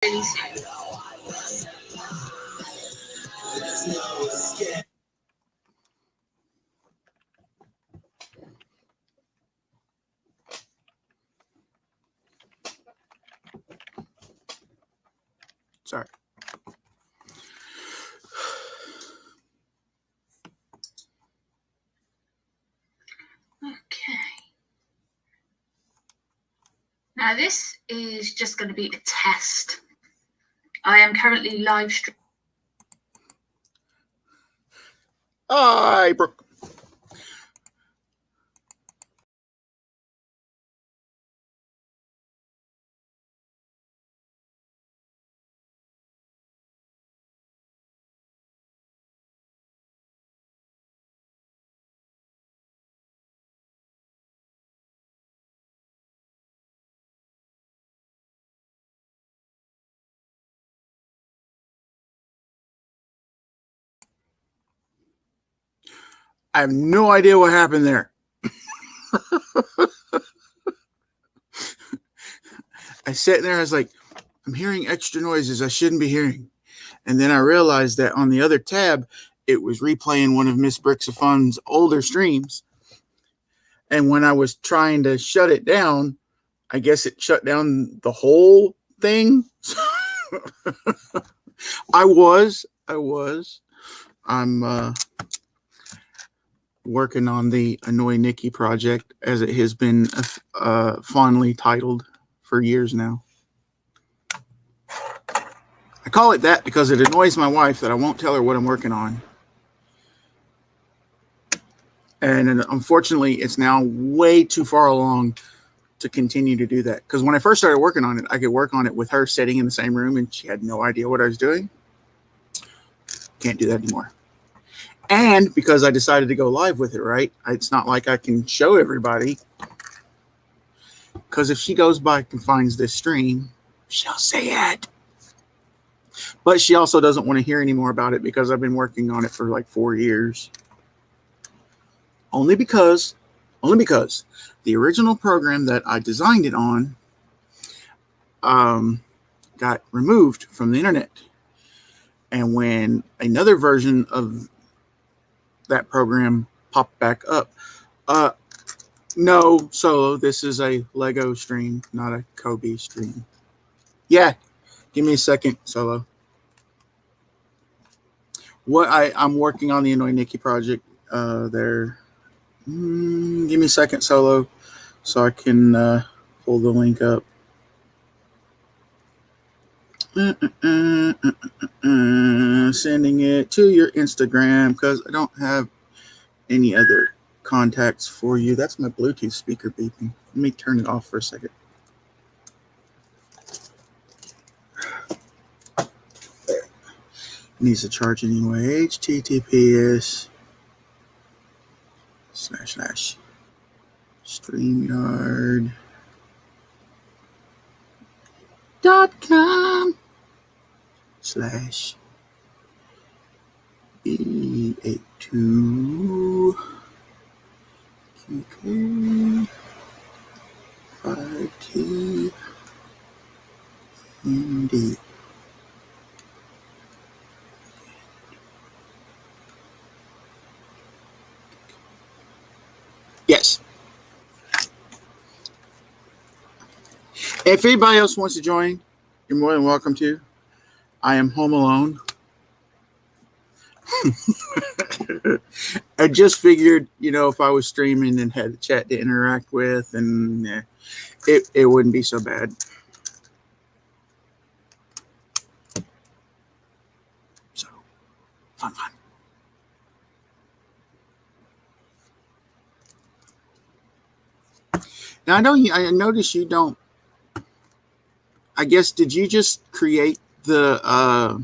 really soon. Sorry. Okay. Now this is just going to be a test. I am currently live streaming. Hi, Brooke. I have no idea what happened there. I sat there, I was like, I'm hearing extra noises I shouldn't be hearing. And then I realized that on the other tab, it was replaying one of Miss Brixafon's older streams. And when I was trying to shut it down, I guess it shut down the whole thing. I'm working on the Annoy Nikki project, as it has been fondly titled for years now. I call it that because it annoys my wife that I won't tell her what I'm working on. And unfortunately, it's now way too far along to continue to do that. Because when I first started working on it, I could work on it with her sitting in the same room and she had no idea what I was doing. Can't do that anymore. And because I decided to go live with it, right? It's not like I can show everybody. Because if she goes back and finds this stream, she'll see it. But she also doesn't want to hear any more about it because I've been working on it for like 4 years. Only because the original program that I designed it on got removed from the internet. And when another version of that program popped back up, no, Solo, this is a Lego stream, not a Kobe stream. Yeah, give me a second, Solo. I'm working on the Annoy Nikki project there. Give me a second, Solo, so I can pull the link up. Sending it to your Instagram because I don't have any other contacts for you. That's my Bluetooth speaker beeping. Let me turn it off for a second. There. Needs to charge anyway. HTTPS StreamYard.com /B82 QK 5T ND. Yes. If anybody else wants to join, you're more than welcome to. I am home alone. I just figured, if I was streaming and had a chat to interact with, and it wouldn't be so bad. So, fun. Now, I noticed you don't. I guess, did you just create the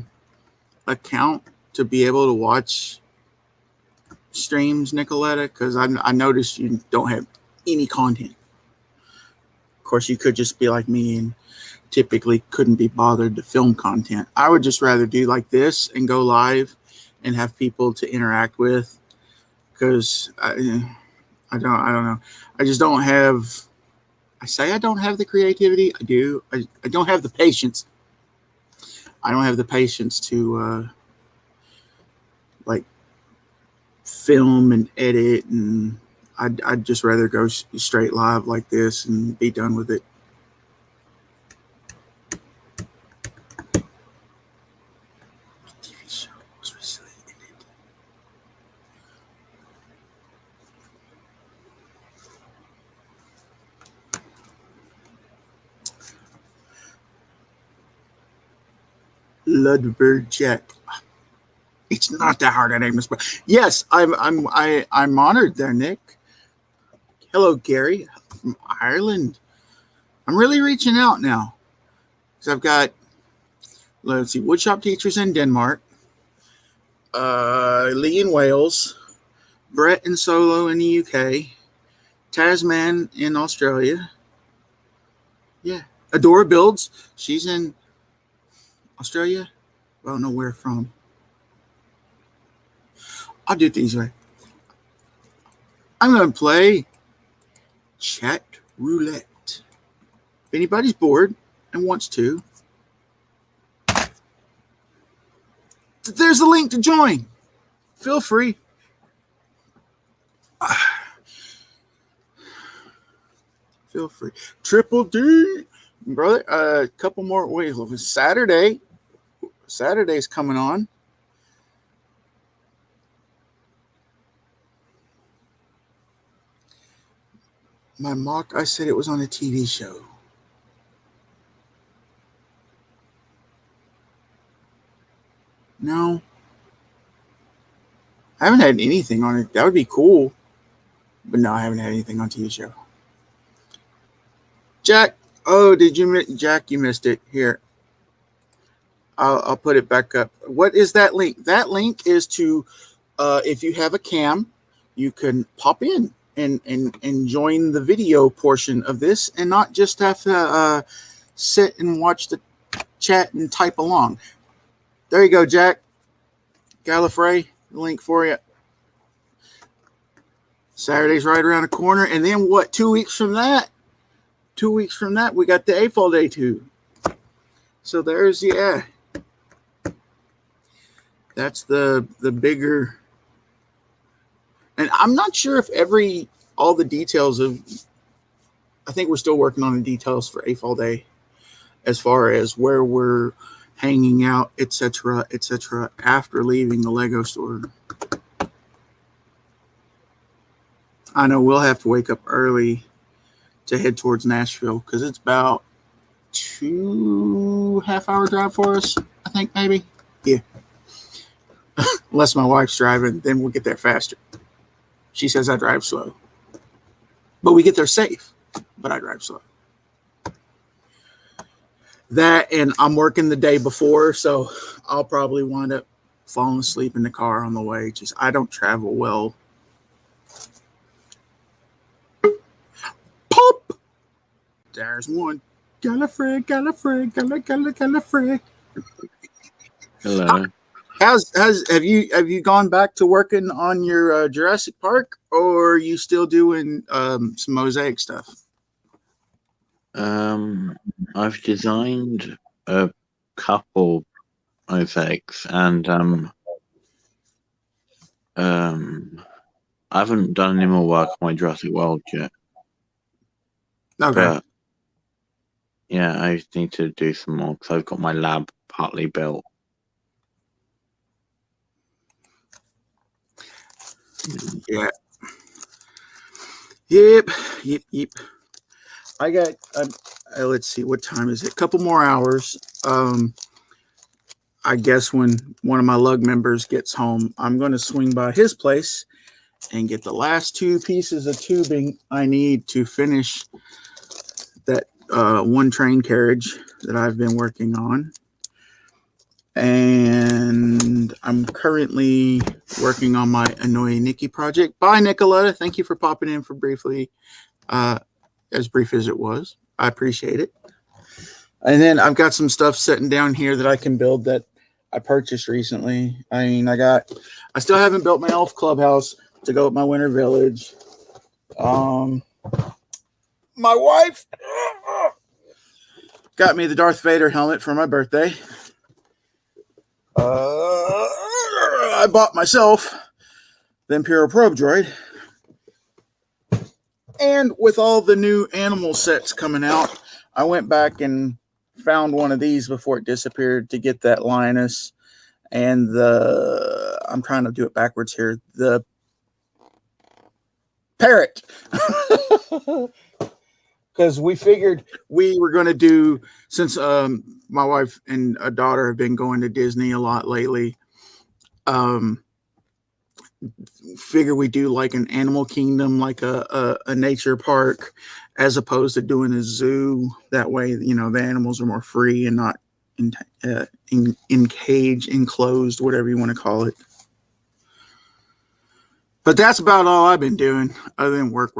account to be able to watch streams, Nicoletta? Because I noticed you don't have any content. Of course, you could just be like me and typically couldn't be bothered to film content. I would just rather do like this and go live and have people to interact with, because I don't know. I just don't have. I say I don't have the creativity. I do. I don't have the patience. I don't have the patience to like film and edit, and I'd just rather go straight live like this and be done with it. TV show was recently ended. Ludwig Jack. It's not that hard a name to spell. Yes, I'm honored there, Nick. Hello, Gary from Ireland. I'm really reaching out now because I've got, let's see, woodshop teachers in Denmark, Lee in Wales, Brett and Solo in the UK, Tasman in Australia. Yeah, Adora Builds. She's in Australia. I don't know where from. I'll do it the easy way. I'm going to play Chat Roulette. If anybody's bored and wants to, there's a link to join. Feel free. Feel free. Triple D, brother. A couple more. Wait, Saturday. Saturday's coming on. My mock, I said it was on a TV show. No. I haven't had anything on it. That would be cool. But no, I haven't had anything on TV show. Jack. Oh, did you miss? Jack, you missed it. Here. I'll put it back up. What is that link? That link is to, if you have a cam, you can pop in and join the video portion of this and not just have to sit and watch the chat and type along. There you go, Jack. Gallifrey, the link for you. Saturday's right around the corner. And then what, 2 weeks from that? 2 weeks from that, we got the AFOL Day 2. So there's, yeah. That's the bigger. And I'm not sure if all the details of, I think we're still working on the details for AFOL Day as far as where we're hanging out, etc., after leaving the Lego store. I know we'll have to wake up early to head towards Nashville because it's about 2.5 hour drive for us, I think, maybe. Yeah. Unless my wife's driving, then we'll get there faster. She says I drive slow. But we get there safe, but I drive slow. That, and I'm working the day before, so I'll probably wind up falling asleep in the car on the way. Just, I don't travel well. Pop! There's one. Gallifrey. Hello. Have you gone back to working on your Jurassic Park, or are you still doing some mosaic stuff? I've designed a couple mosaics, and I haven't done any more work on my Jurassic World yet. Okay. But yeah, I just need to do some more because I've got my lab partly built. Yeah. Yep. I got, let's see, what time is it? A couple more hours. I guess when one of my lug members gets home, I'm going to swing by his place and get the last 2 pieces of tubing I need to finish that one train carriage that I've been working on. And I'm currently working on my Annoy Nikki project. Bye, Nicoletta. Thank you for popping in for briefly, as brief as it was. I appreciate it. And then I've got some stuff sitting down here that I can build that I purchased recently. I mean, I still haven't built my elf clubhouse to go with my winter village. My wife got me the Darth Vader helmet for my birthday. I bought myself the Imperial Probe Droid. And with all the new animal sets coming out, I went back and found one of these before it disappeared to get that Lioness and I'm trying to do it backwards here, the parrot. Because we figured we were going to do, since my wife and a daughter have been going to Disney a lot lately, figure we do like an animal kingdom, like a nature park, as opposed to doing a zoo. That way, the animals are more free and not in cage, enclosed, whatever you want to call it. But that's about all I've been doing, other than work.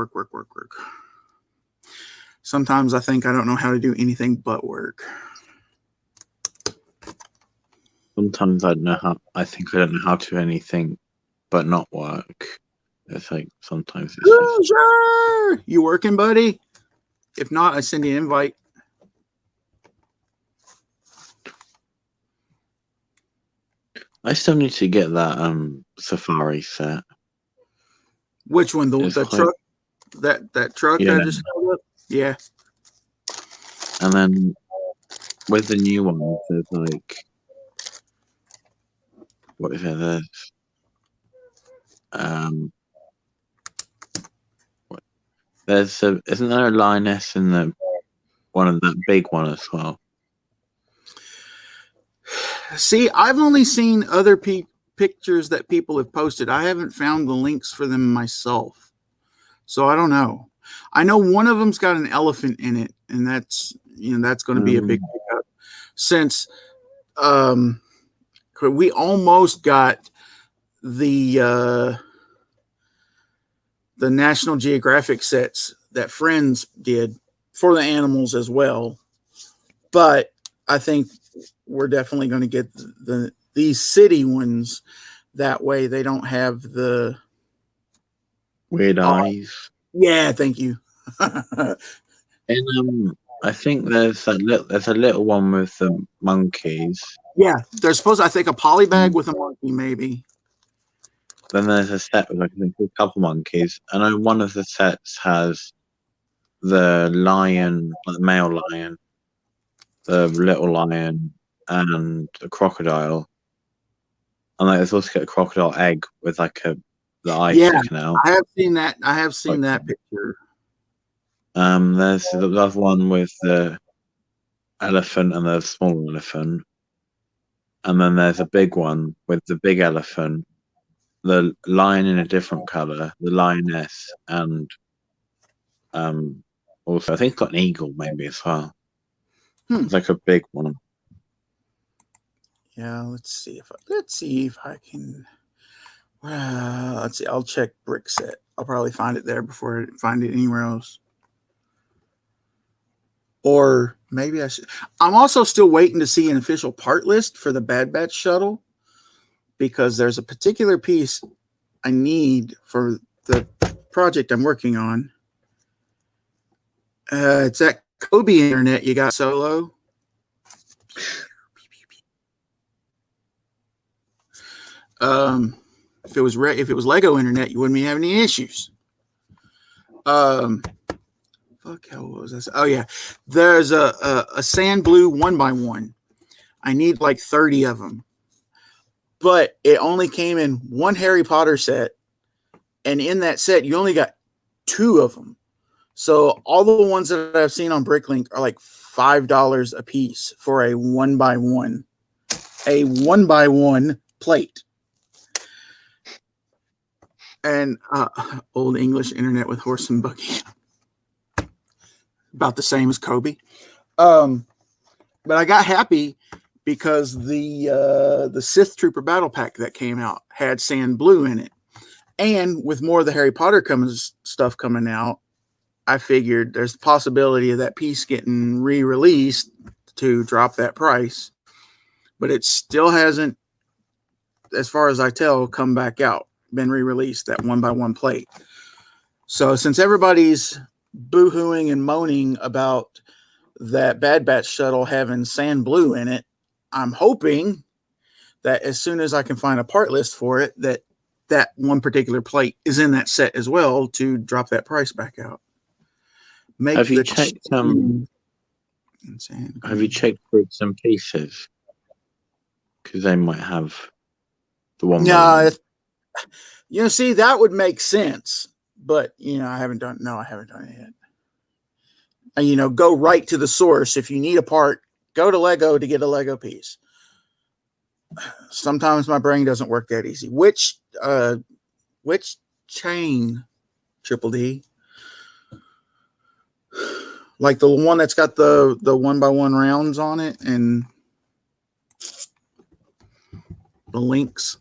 Sometimes I think I don't know how to do anything but work. Sometimes I don't know how to do anything but not work. It's like sometimes it's just... Sure. You working, buddy? If not, I send you an invite. I still need to get that Safari set. Which one? The truck? That truck Yeah. I just held up? Yeah. And then with the new one, there's like, what is it? Isn't there a Lioness in the one of that big one as well? See, I've only seen other pictures that people have posted. I haven't found the links for them myself, so I don't know. I know one of them's got an elephant in it, and that's going to be a big pickup. Since we almost got the National Geographic sets that Friends did for the animals as well, but I think we're definitely going to get these city ones. That way they don't have the weird eyes. Yeah, thank you. And I think there's a little one with the monkeys. Yeah, there's supposed I think a polybag with a monkey maybe. Then there's a set with a couple monkeys, and I know one of the sets has the lion, the male lion, the little lion, and the crocodile. And there's also a crocodile egg with the eye sticking out. I have seen that. I have seen that picture. There's the other one with the elephant and the small elephant, and then there's a big one with the big elephant, the lion in a different color, the lioness, and also I think it's got an eagle maybe as well. It's like a big one. Yeah, let's see if I can. Let's see. I'll check Brickset. I'll probably find it there before I find it anywhere else. Or maybe I should. I'm also still waiting to see an official part list for the Bad Batch shuttle, because there's a particular piece I need for the project I'm working on. It's that Kobe internet you got, Solo. If it was Lego internet, you wouldn't be having any issues. What was this? Oh yeah, there's a sand blue 1x1. I need like 30 of them, but it only came in one Harry Potter set, and in that set you only got 2 of them. So all the ones that I've seen on Bricklink are like $5 a piece for a 1x1, a 1x1 plate. And old English internet with horse and buggy. About the same as Kobe. But I got happy because the Sith Trooper Battle Pack that came out had sand blue in it. And with more of the Harry Potter stuff coming out, I figured there's the possibility of that piece getting re-released to drop that price. But it still hasn't, as far as I tell, come back out, been re-released, that 1x1 plate. So since everybody's boo-hooing and moaning about that Bad Batch shuttle having sand blue in it, I'm hoping that as soon as I can find a part list for it, that one particular plate is in that set as well to drop that price back out. Make Have you the checked insane. have you checked Bits and Pieces? Because they might have the one. No, see, that would make sense, but I haven't done it yet. And go right to the source. If you need a part, go to Lego to get a Lego piece. Sometimes my brain doesn't work that easy. Which chain, Triple D? Like the one that's got the 1x1 rounds on it and the links.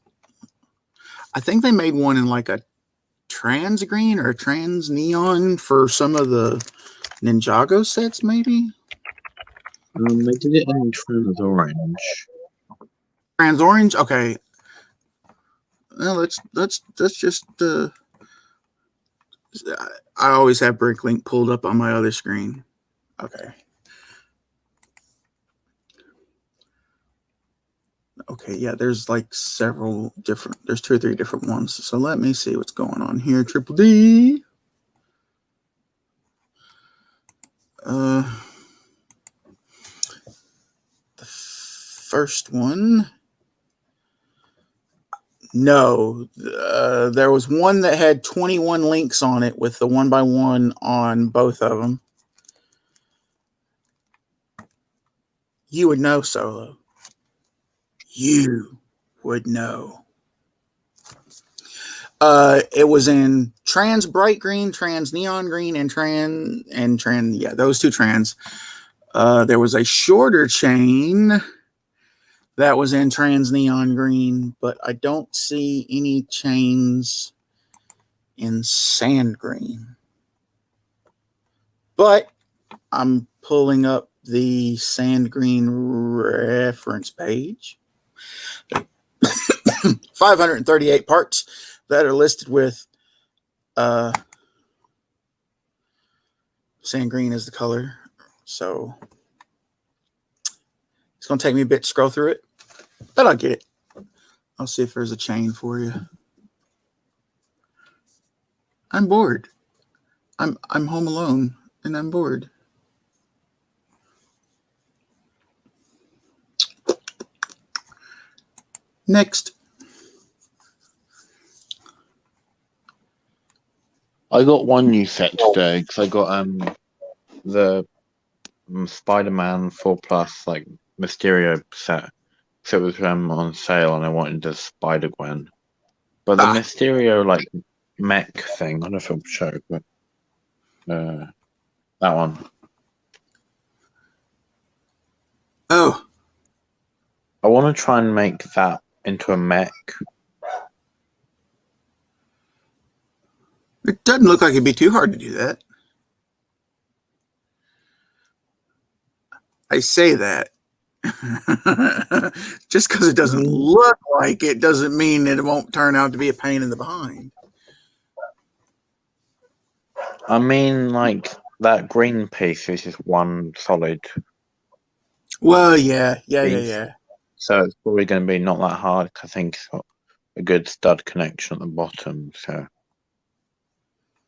I think they made one in like a trans green or a trans neon for some of the Ninjago sets, maybe. They did it in trans orange. Trans orange, okay. Well, let's just. I always have Bricklink pulled up on my other screen. Okay. Okay, yeah, there's like several different, there's 2 or 3 different ones. So let me see what's going on here. Triple D. The first one. No, there was one that had 21 links on it with the 1x1 on both of them. You would know, Solo. You would know. It was in trans bright green, trans neon green, and trans, yeah, those 2 trans. There was a shorter chain that was in trans neon green, but I don't see any chains in sand green. But I'm pulling up the sand green reference page. 538 parts that are listed with sand green is the color. So it's going to take me a bit to scroll through it, but I'll get it. I'll see if there's a chain for you. I'm bored. I'm home alone and I'm bored. Next. I got one new set today because I got the Spider-Man 4+ like Mysterio set. So it was on sale and I wanted the Spider-Gwen. But the Mysterio like mech thing, I don't know if I'll show it, but that one. Oh. I want to try and make that into a mech. It doesn't look like it'd be too hard to do that. I say that. Just because it doesn't look like it doesn't mean that it won't turn out to be a pain in the behind. I mean, like that green piece is just one solid. Well, yeah. So it's probably going to be not that hard. I think it's got a good stud connection at the bottom. So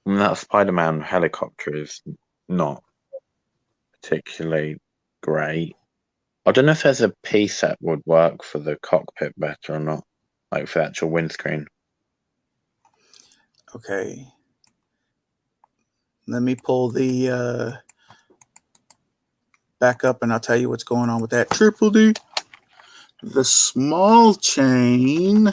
I mean, that Spider-Man helicopter is not particularly great. I don't know if there's a piece that would work for the cockpit better or not, like for the actual windscreen. Okay. Let me pull the back up and I'll tell you what's going on with that. Triple D. The small chain.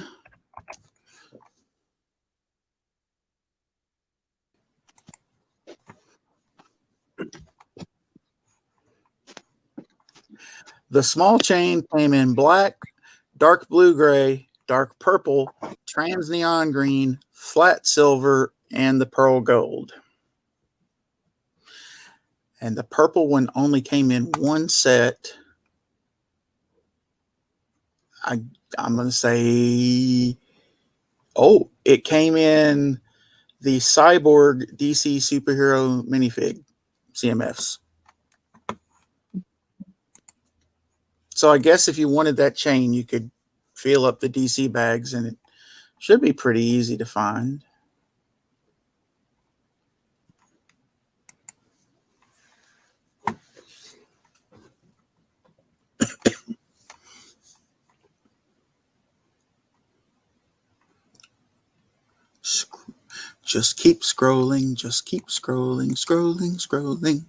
The small chain came in black, dark blue-gray, dark purple, trans neon green, flat silver, and the pearl gold. And the purple one only came in one set. I'm going to say, oh, it came in the Cyborg DC Superhero Minifig CMFs. So I guess if you wanted that chain, you could feel up the DC bags, and it should be pretty easy to find. Just keep scrolling, just keep scrolling, scrolling, scrolling.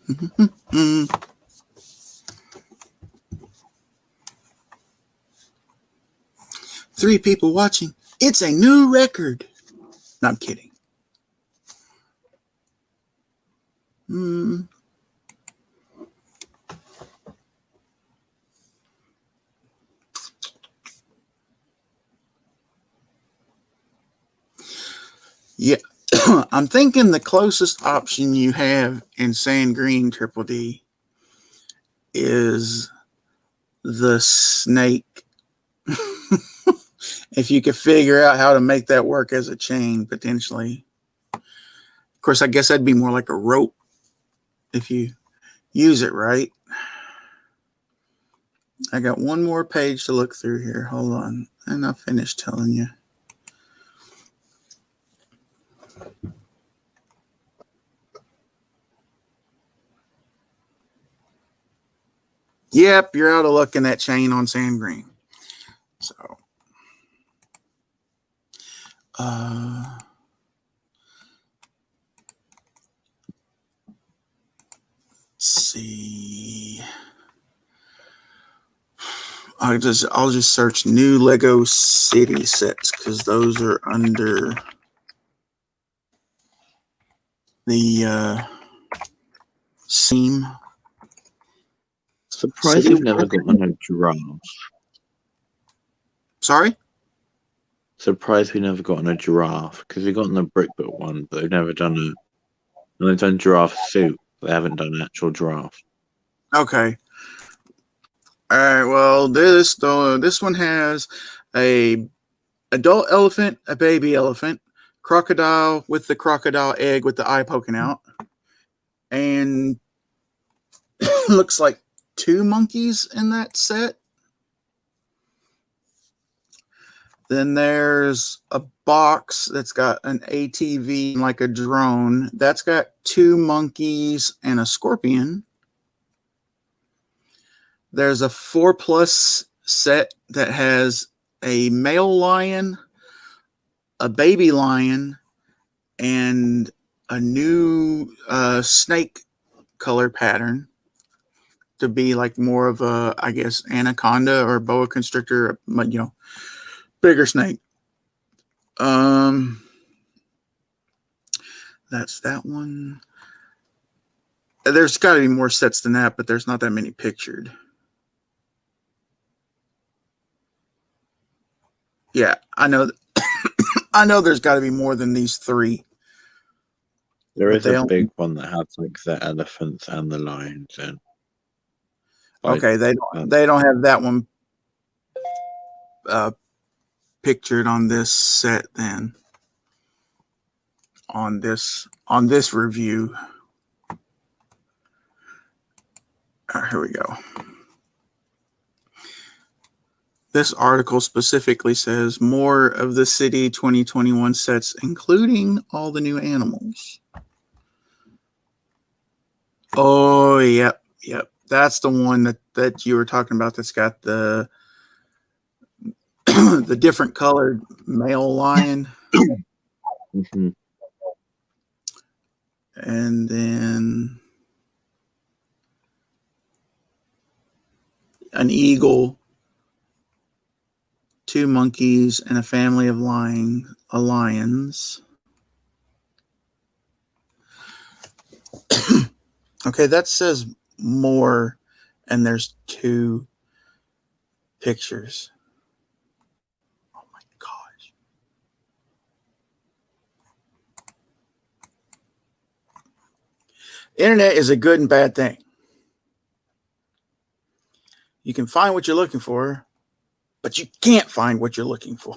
3 people watching. It's a new record. No, I'm kidding. Yeah, I'm thinking the closest option you have in Sand Green Triple D is the snake. If you could figure out how to make that work as a chain, potentially. Of course, I guess that'd be more like a rope if you use it right. I got one more page to look through here. Hold on. And I'll finish telling you. Yep, you're out of luck in that chain on Sand Green. So, let's see. I'll just search new Lego City sets because those are under the seam. Surprised we've never gotten a giraffe. Sorry? Surprised we never gotten a giraffe because we've gotten the Brickbuilt one, but they've never done a. And they've done giraffe suit. They haven't done actual giraffe. Okay. All right. Well, this one has a adult elephant, a baby elephant, crocodile with the crocodile egg with the eye poking out, and looks like 2 monkeys in that set. Then there's a box that's got an ATV like a drone. That's got 2 monkeys and a scorpion. There's a 4+ set that has a male lion, a baby lion, and a new snake color pattern to be like more of a, I guess, anaconda or boa constrictor, bigger snake. That's that one. There's got to be more sets than that, but there's not that many pictured. Yeah, I know. I know there's got to be more than these 3. There is a big one that has like the elephants and the lions in. Okay, they don't have that one pictured on this set then. On this review. All right, here we go. This article specifically says more of the City 2021 sets, including all the new animals. Oh, yep. That's the one that you were talking about that's got the the different colored male lion. Mm-hmm. And then an eagle, 2 monkeys, and a family of lions. Okay, that says more, and there's 2 pictures. Oh my gosh. Internet is a good and bad thing. You can find what you're looking for, but you can't find what you're looking for.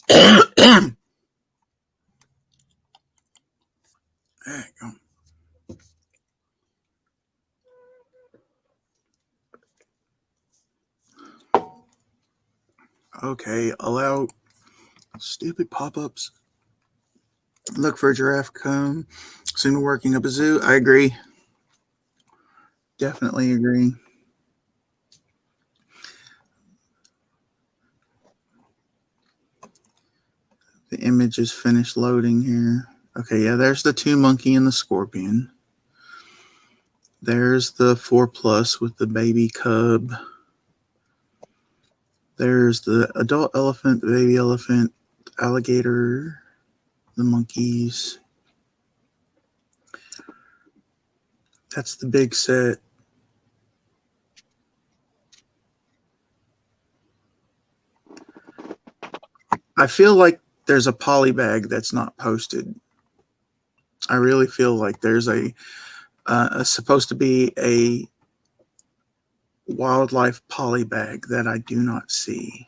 There you go. Okay, allow stupid pop-ups. Look for a giraffe comb. Soon working up a zoo. I agree. Definitely agree. The image is finished loading here. Okay, yeah, there's the 2 monkey and the scorpion. There's the 4+ with the baby cub. There's the adult elephant, the baby elephant, alligator, the monkeys. That's the big set. I feel like there's a polybag that's not posted. I really feel like there's supposed to be a wildlife polybag that I do not see.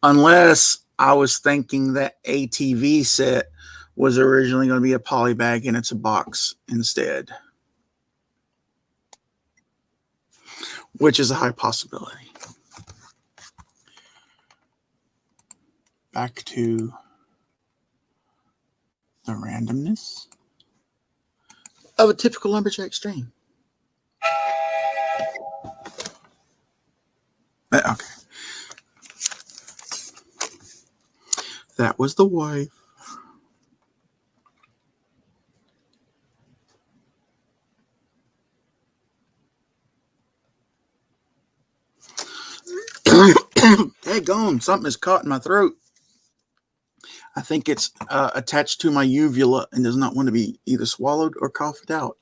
Unless I was thinking that ATV set was originally going to be a polybag and it's a box instead, which is a high possibility. Back to the randomness of a typical lumberjack stream. Okay. That was the wife. Daggone, something is caught in my throat. I think it's attached to my uvula and does not want to be either swallowed or coughed out.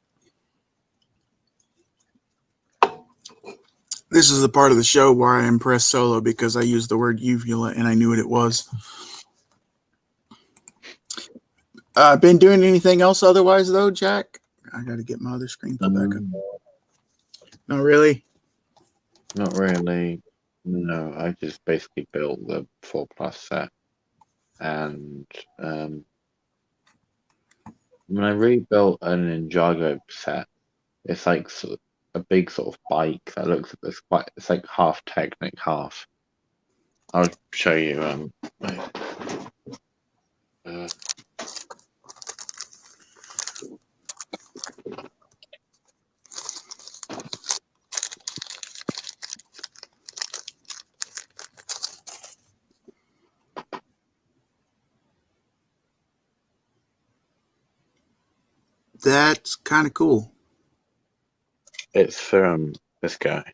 This is the part of the show where I impress Solo because I used the word uvula and I knew what it was. Been doing anything else otherwise though, Jack? I got to get my other screen put back up. Not really? Not really. No, I just basically built the 4+ set. And when I rebuilt an Ninjago set, it's like a big sort of bike that looks it's like half Technic, half. I'll show you. That's kind of cool. It's from this guy.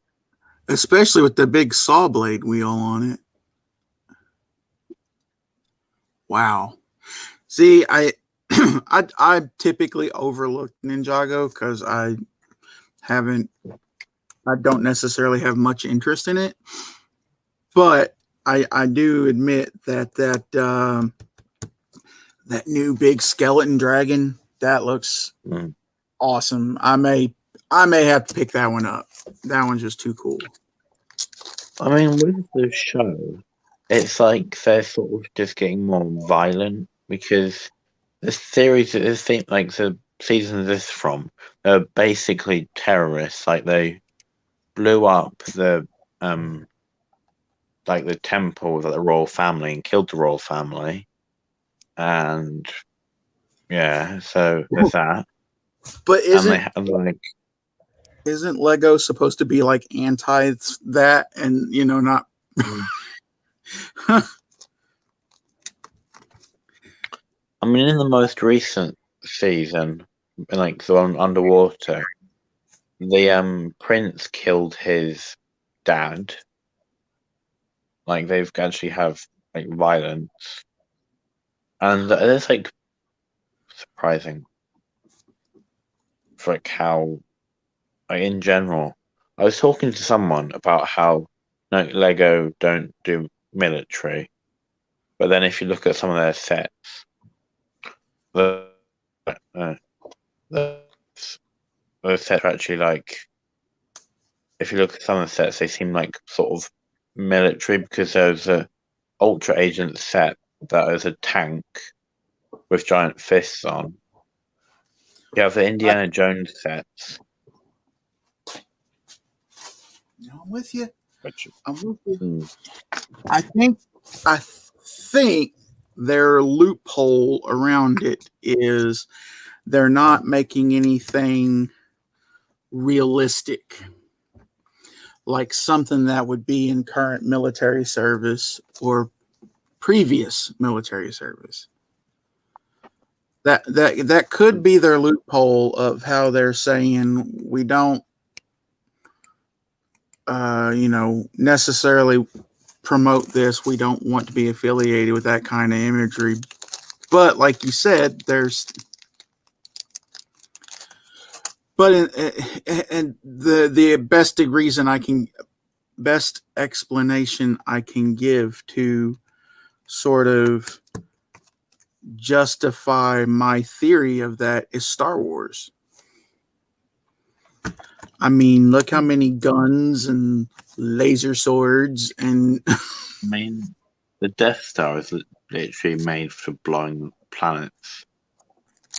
Especially with the big saw blade wheel on it. Wow. See, I typically overlook Ninjago because I don't necessarily have much interest in it. But I do admit that new big skeleton dragon, that looks awesome. I may have to pick that one up. That one's just too cool. I mean, with the show, it's like they're sort of just getting more violent because the series, like the season this from, are basically terrorists. Like they blew up the like the temple with like, the royal family and killed the royal family, and yeah, so there's that. But isn't Lego supposed to be like anti that and not? I mean, in the most recent season, like the one underwater, the prince killed his dad. Like they've actually have like violence, and it's like surprising for like how, like, in general. I was talking to someone about how Lego don't do military, but then if you look at some of their sets, the sets are actually like, if you look at some of the sets, they seem like sort of military because there's a Ultra Agent set that is a tank with giant fists on. You have the Indiana Jones sets. I'm with you. Which, I'm with you. mm, I think their loophole around it is they're not making anything realistic, like something that would be in current military service or previous military service. That could be their loophole of how they're saying we don't, necessarily promote this. We don't want to be affiliated with that kind of imagery. But like you said, and the best explanation I can give to sort of justify my theory of that is Star Wars. I mean, look how many guns and laser swords and I mean, the Death Star is literally made for blowing planets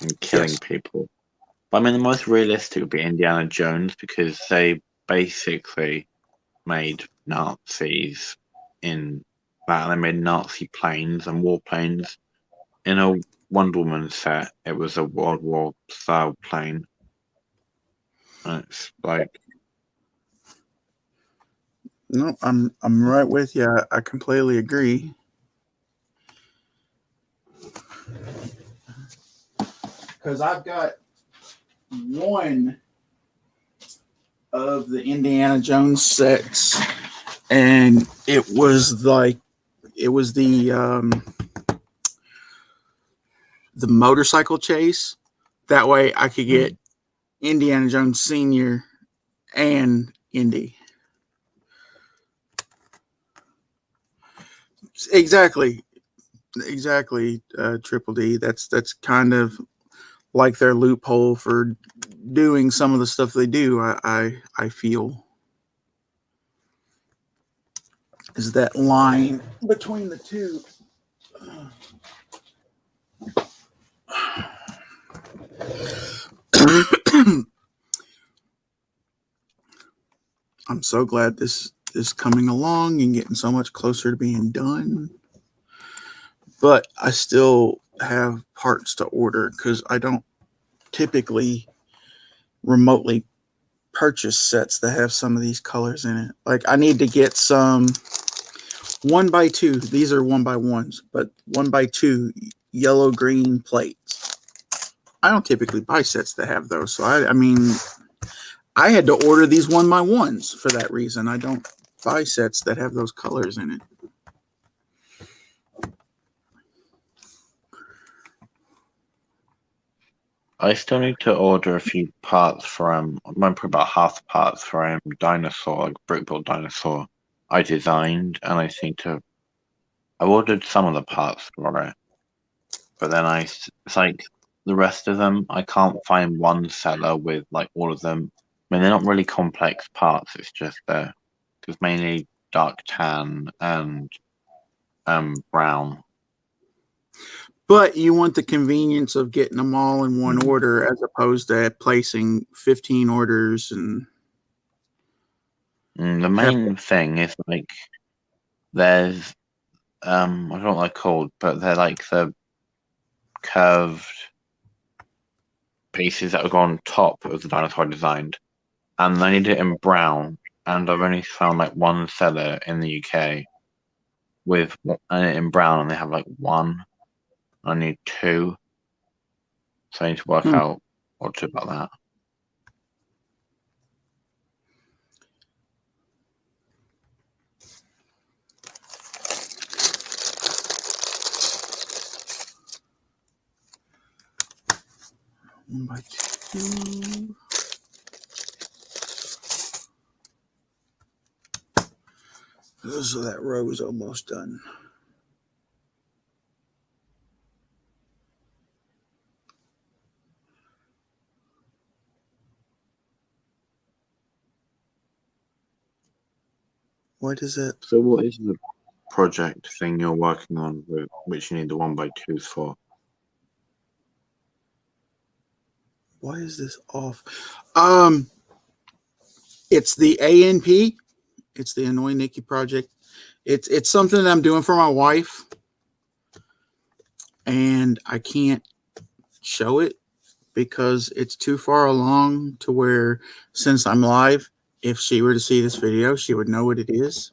and killing yes, people. But I mean, the most realistic would be Indiana Jones because they basically made Nazis in that. They made Nazi planes and warplanes. In a Wonder Woman set, it was a World War style plane. And it's like, no, I'm right with you. I completely agree. Because I've got one of the Indiana Jones sets, and it was the motorcycle chase. That way, I could get Indiana Jones Senior and Indy. Exactly, Triple D. That's kind of like their loophole for doing some of the stuff they do. I feel is that line between the two. I'm so glad this is coming along and getting so much closer to being done. But I still have parts to order because I don't typically remotely purchase sets that have some of these colors in it. Like I need to get some 1x2. These are 1x1s, but 1x2 yellow green plates. I don't typically buy sets that have those. So I mean, I had to order these 1x1s for that reason. I don't buy sets that have those colors in it. I still need to order a few parts for I'm probably about half the parts for dinosaur, like brick built dinosaur. I designed, and I think I ordered some of the parts for it, but then it's like the rest of them. I can't find one seller with like all of them. I mean, they're not really complex parts. It's just it's mainly dark tan and brown. But you want the convenience of getting them all in one order as opposed to placing 15 orders and The main thing is like there's I don't know what they're called, but they're like the curved pieces that go on top of the dinosaur I designed, and I need it in brown. And I've only found like one seller in the UK with it in brown, and they have like one. I need two, so I need to work out what to do about that. one by two. So that row is almost done. What is it? So, what is the project thing you're working on, with which you need the 1x2s for? Why is this off? It's the ANP. It's the Annoy Nikki project. It's something that I'm doing for my wife, and I can't show it because it's too far along to where, since I'm live, if she were to see this video, she would know what it is.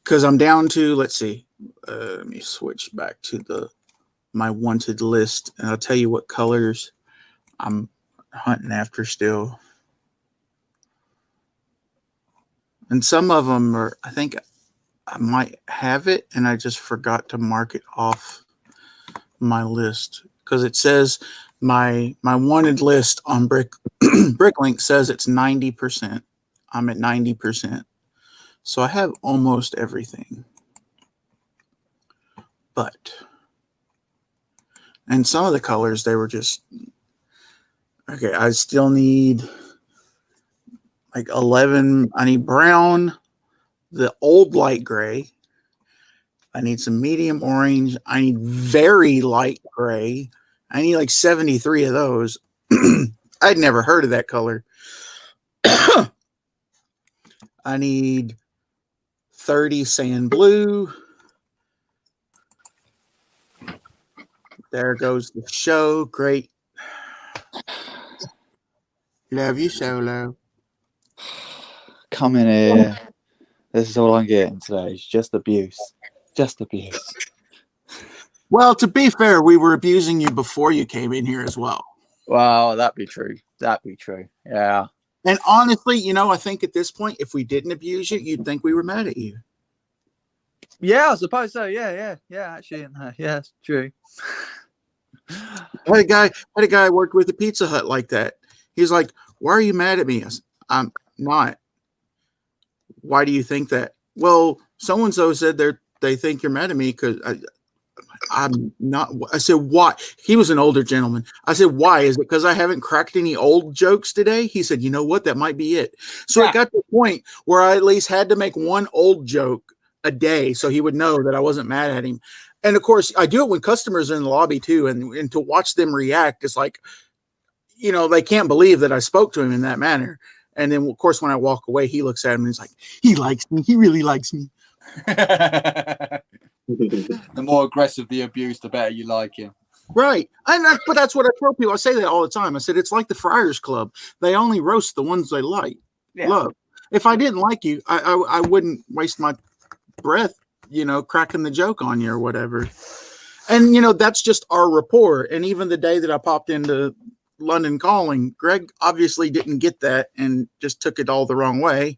Because I'm down to, let's see, let me switch back to my wanted list, and I'll tell you what colors I'm hunting after still. And some of them are, I think I might have it, and I just forgot to mark it off my list because it says my wanted list on Bricklink says it's 90%. I'm at 90%. So I have almost everything. And some of the colors, they were just, okay, I still need like 11. I need brown, the old light gray. I need some medium orange. I need very light gray. I need like 73 of those. I'd never heard of that color. I need 30 sand blue. There goes the show. Great. Love you, Solo. Come in here. This is all I'm getting today. It's just abuse. Just abuse. Well, to be fair, we were abusing you before you came in here as well. Wow, that'd be true. That'd be true. Yeah. And honestly, you know, I think at this point, if we didn't abuse you, you'd think we were mad at you. Yeah, I suppose so. Yeah. Actually, yeah, it's true. I had a guy I worked with at Pizza Hut like that. He's like, "Why are you mad at me?" I said, "I'm not." Why do you think that? Well, so and so said they think you're mad at me because I'm not. I said, "Why?" He was an older gentleman. I said, "Why? Is it because I haven't cracked any old jokes today?" He said, "You know what? That might be it." So Yeah. it got to the point where I at least had to make one old joke a day so he would know that I wasn't mad at him. And of course, I do it when customers are in the lobby too, and to watch them react, it's like, you know, they can't believe that I spoke to him in that manner. And then, of course, when I walk away, he looks at him and he's like, "He likes me. He really likes me." The more aggressive the abuse, the better you like him. Right. But that's what I tell people. I say that all the time. I said, it's like the Friars Club. They only roast the ones they like, love. If I didn't like you, I wouldn't waste my breath, you know, cracking the joke on you or whatever. And, you know, that's just our rapport. And even the day that I popped into London Calling, Greg obviously didn't get that and just took it all the wrong way.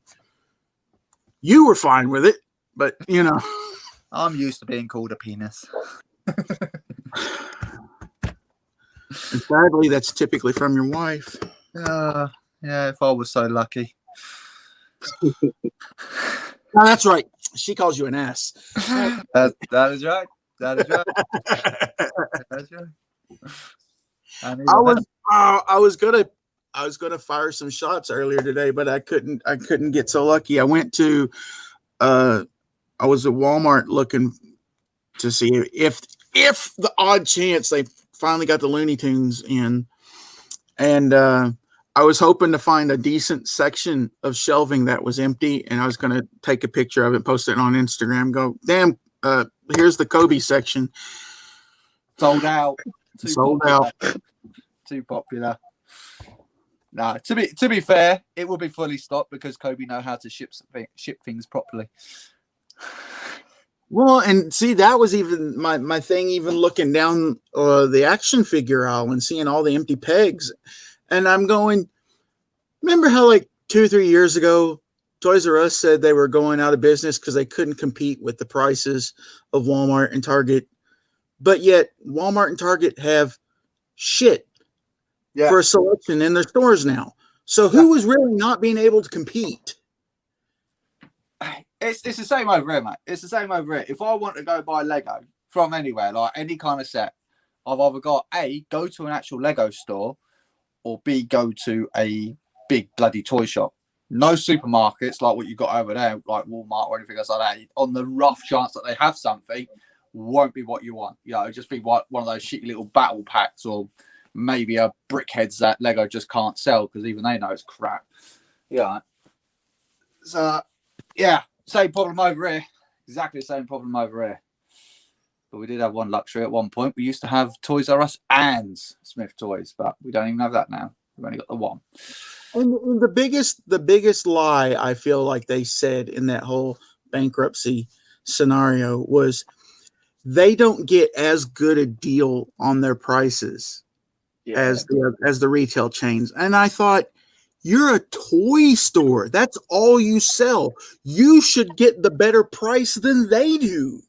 You were fine with it, but, you know. I'm used to being called a penis. And sadly, that's typically from your wife. Yeah, if I was so lucky. No, that's right. She calls you an ass. That is right. That is right. That is right. I was gonna fire some shots earlier today, but I couldn't get so lucky. I went to I was at Walmart looking to see if the odd chance they finally got the Looney Tunes in, and I was hoping to find a decent section of shelving that was empty, and I was going to take a picture of it, post it on Instagram, go, damn, here's the Kobe section. Sold out. Sold out. Too popular. Nah, to be fair, it will be fully stocked because Kobe know how to ship things properly. Well, and see, that was even my thing, even looking down the action figure aisle and seeing all the empty pegs. And I'm going, remember how like 2 or 3 years ago, Toys R Us said they were going out of business because they couldn't compete with the prices of Walmart and Target. But yet Walmart and Target have shit for a selection in their stores now. So who was really not being able to compete? It's the same over here, mate. It's the same over here. If I want to go buy Lego from anywhere, like any kind of set, I've either got A, go to an actual Lego store, or B, go to a big bloody toy shop. No supermarkets like what you got over there, like Walmart or anything else like that. On the rough chance that they have something, won't be what you want. You know, it'll just be one of those shitty little battle packs or maybe a brickheads that Lego just can't sell because even they know it's crap. Yeah. So yeah, same problem over here. Exactly the same problem over here. But we did have one luxury at one point. We used to have Toys R Us and Smith Toys, but we don't even have that now. We've only got the one. And the biggest lie I feel like they said in that whole bankruptcy scenario was they don't get as good a deal on their prices as the retail chains. And I thought, you're a toy store. That's all you sell. You should get the better price than they do.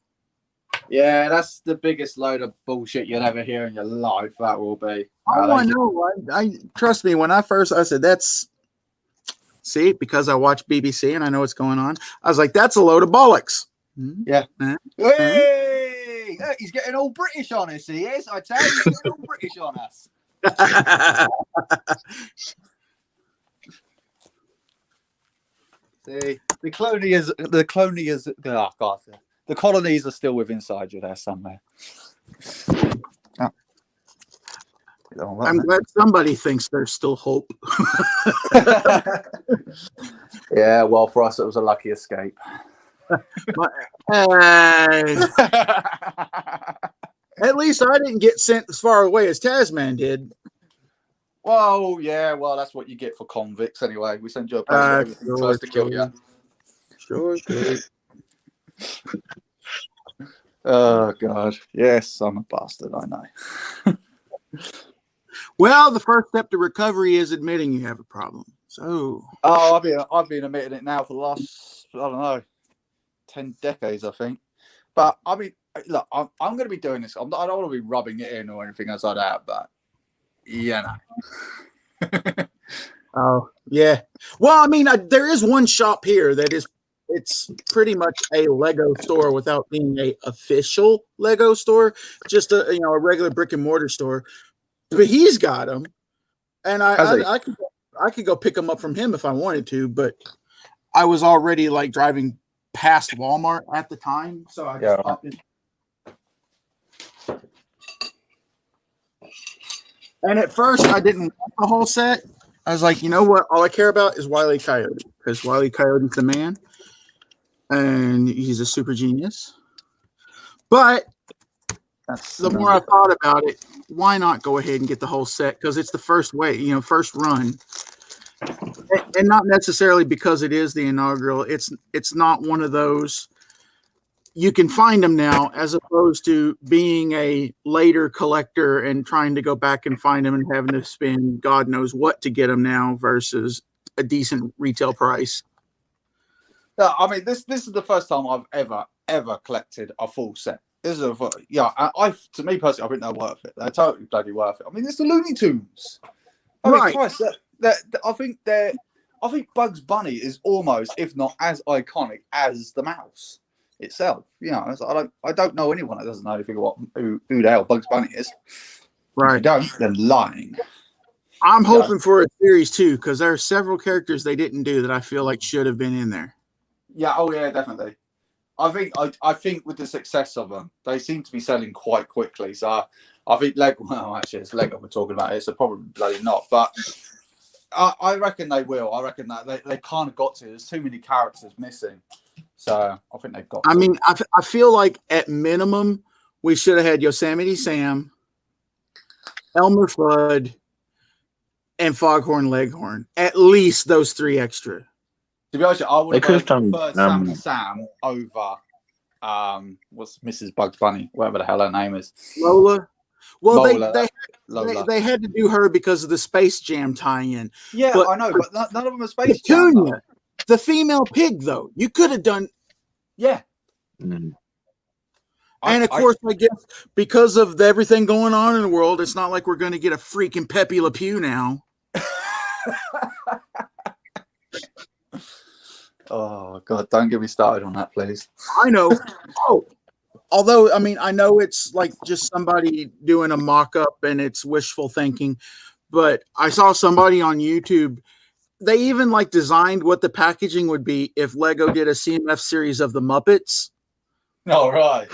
Yeah, that's the biggest load of bullshit you'll ever hear in your life. That will be. I know. I trust me. When I said that's, see, because I watch BBC and I know what's going on. I was like, that's a load of bollocks. Yeah. Hey, look, he's getting all British on us. He is. I tell you, he's getting all British on us. See, the colonies. Oh God, the colonies are still within inside you there somewhere. Oh. I'm glad somebody thinks there's still hope. Yeah, well, for us, it was a lucky escape. At least I didn't get sent as far away as Tasman did. Well, yeah, well, that's what you get for convicts anyway. We send you a place where everything tries to kill you. Sure. Oh, God. Yes, I'm a bastard, I know. Well, the first step to recovery is admitting you have a problem. So, I've been admitting it now for the last, I don't know, 10 decades, I think. But I mean, look, I'm going to be doing this. I don't want to be rubbing it in or anything else like that, but yeah, no. oh yeah. Well, I mean, there is one shop here that it's pretty much a Lego store without being a official Lego store, just a regular brick and mortar store. But he's got them, and I could go pick them up from him if I wanted to, but I was already like driving past Walmart at the time, so I just popped in. And at first, I didn't want the whole set. I was like, you know what? All I care about is Wile E. Coyote, because Wile E. Coyote's the man, and he's a super genius. But the more I thought about it, why not go ahead and get the whole set? Because it's the first run, and not necessarily because it is the inaugural. It's not one of those. You can find them now, as opposed to being a later collector and trying to go back and find them and having to spend God knows what to get them now versus a decent retail price. No, I mean, this is the first time I've ever collected a full set. This is to me personally, I think they're worth it. They're totally bloody worth it. I mean, it's the Looney Tunes. I mean, Christ, I think Bugs Bunny is almost, if not as iconic as the mouse itself. I don't know anyone that doesn't know anything about who the hell Bugs Bunny is. Right. If you don't, then lying. I'm hoping for a series too, because there are several characters they didn't do that I feel like should have been in there. Yeah. Oh yeah, definitely. I think with the success of them, they seem to be selling quite quickly. So I think Lego. Well, actually, it's Lego we're talking about here, so probably bloody not. But I reckon they will. I reckon that they kind of got to. There's too many characters missing. So I think they've got to. I mean, I feel like at minimum, we should have had Yosemite Sam, Elmer Fudd, and Foghorn Leghorn. At least those three extra. To be honest, I would have done, preferred Sam over what's Mrs. Bugs Bunny, whatever the hell her name is. Lola. Well, Lola. they had to do her because of the Space Jam tie-in. Yeah, but I know, but none of them are Space Jam. Petunia, the female pig, though, you could have done. Yeah. And of course, I guess because of everything going on in the world, it's not like we're going to get a freaking Pepe Le Pew now. Oh God! Don't get me started on that, please. I know. Although, I mean, I know it's like just somebody doing a mock-up and it's wishful thinking, but I saw somebody on YouTube. They even like designed what the packaging would be if Lego did a CMF series of the Muppets. All right.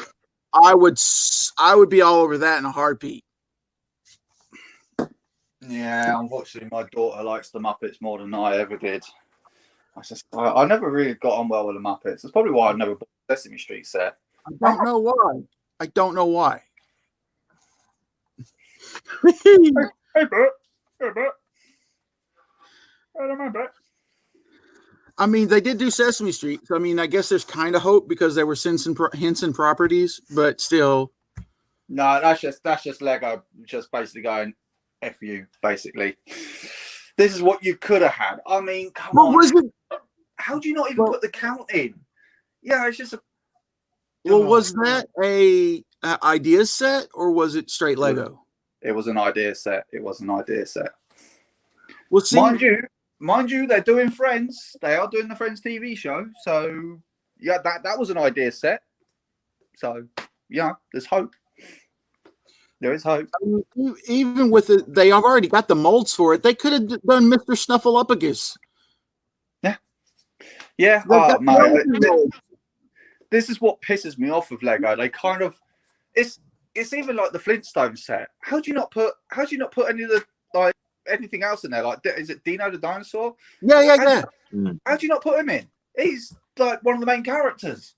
I would be all over that in a heartbeat. Yeah, unfortunately, my daughter likes the Muppets more than I ever did. I never really got on well with the Muppets. That's probably why I never bought the Sesame Street set. I don't know why. I don't know why. Hey, Bert. Hey, Bert. Hey, Bert. I mean, they did do Sesame Street. So, I mean, I guess there's kind of hope because they were Henson properties, but still. No, that's just Lego, just basically going F you, basically. This is what you could have had. I mean, come What on. was it? How do you not even Well- put the count in? Yeah, it's just a. Well, Oh, was that a idea set or was it straight Lego? It was an idea set. It was an idea set. Well, see, Mind you, they're doing Friends. They are doing the Friends TV show. So yeah, that was an idea set. So yeah, there's hope. There is hope. I mean, even with it, they have already got the molds for it. They could have done Mr. Snuffleupagus. Yeah. They Oh got man, the molds. this is what pisses me off with Lego. They kind of it's even like the Flintstones set. How do you not put any of the like anything else in there? Like is it Dino the dinosaur? Yeah. How do you not put him in? He's like one of the main characters.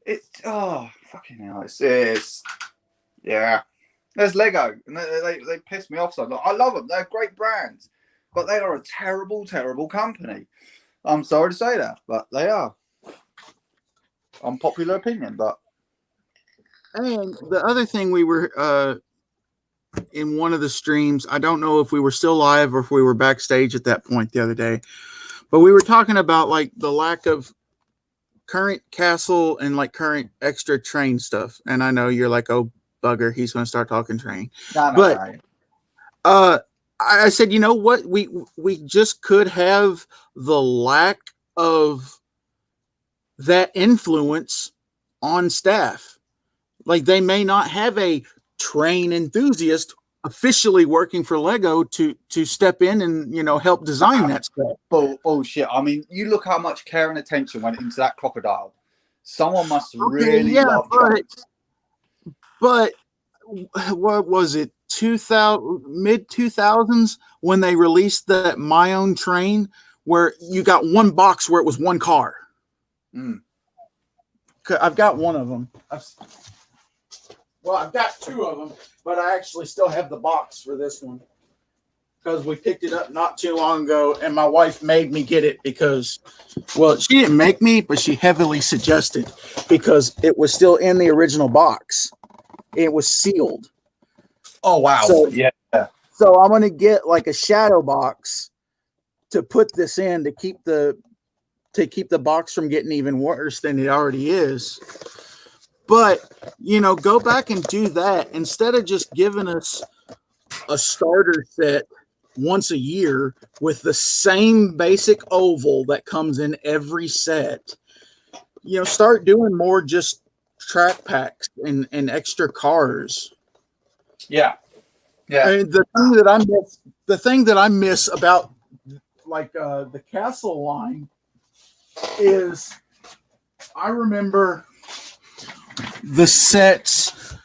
It's fucking hell. It's yeah. There's Lego, and they piss me off. So I love them. They're great brands, but they are a terrible, terrible company. I'm sorry to say that, but they are. Unpopular opinion, but And the other thing we were in one of the streams, I don't know if we were still live or if we were backstage at that point the other day, but we were talking about like the lack of current castle and like current extra train stuff. And I know you're like, oh bugger, he's going to start talking train. no. I said, you know what? We just could have the lack of that influence on staff. Like they may not have a train enthusiast officially working for Lego to step in and help design that stuff. Bullshit. I mean, you look how much care and attention went into that crocodile. Someone must really love trains. But what was it? Mid 2000s when they released that My Own Train, where you got one box where it was one car. I've got one of them. I've got two of them, but I actually still have the box for this one because we picked it up not too long ago, and my wife made me get it because, well, she didn't make me, but she heavily suggested because it was still in the original box. It was sealed. Oh wow! So, yeah. So I'm gonna get like a shadow box to put this in to keep the box from getting even worse than it already is. But go back and do that instead of just giving us a starter set once a year with the same basic oval that comes in every set. Start doing more just track packs and extra cars. Yeah. And the thing that I miss about like the Castle line is I remember the sets.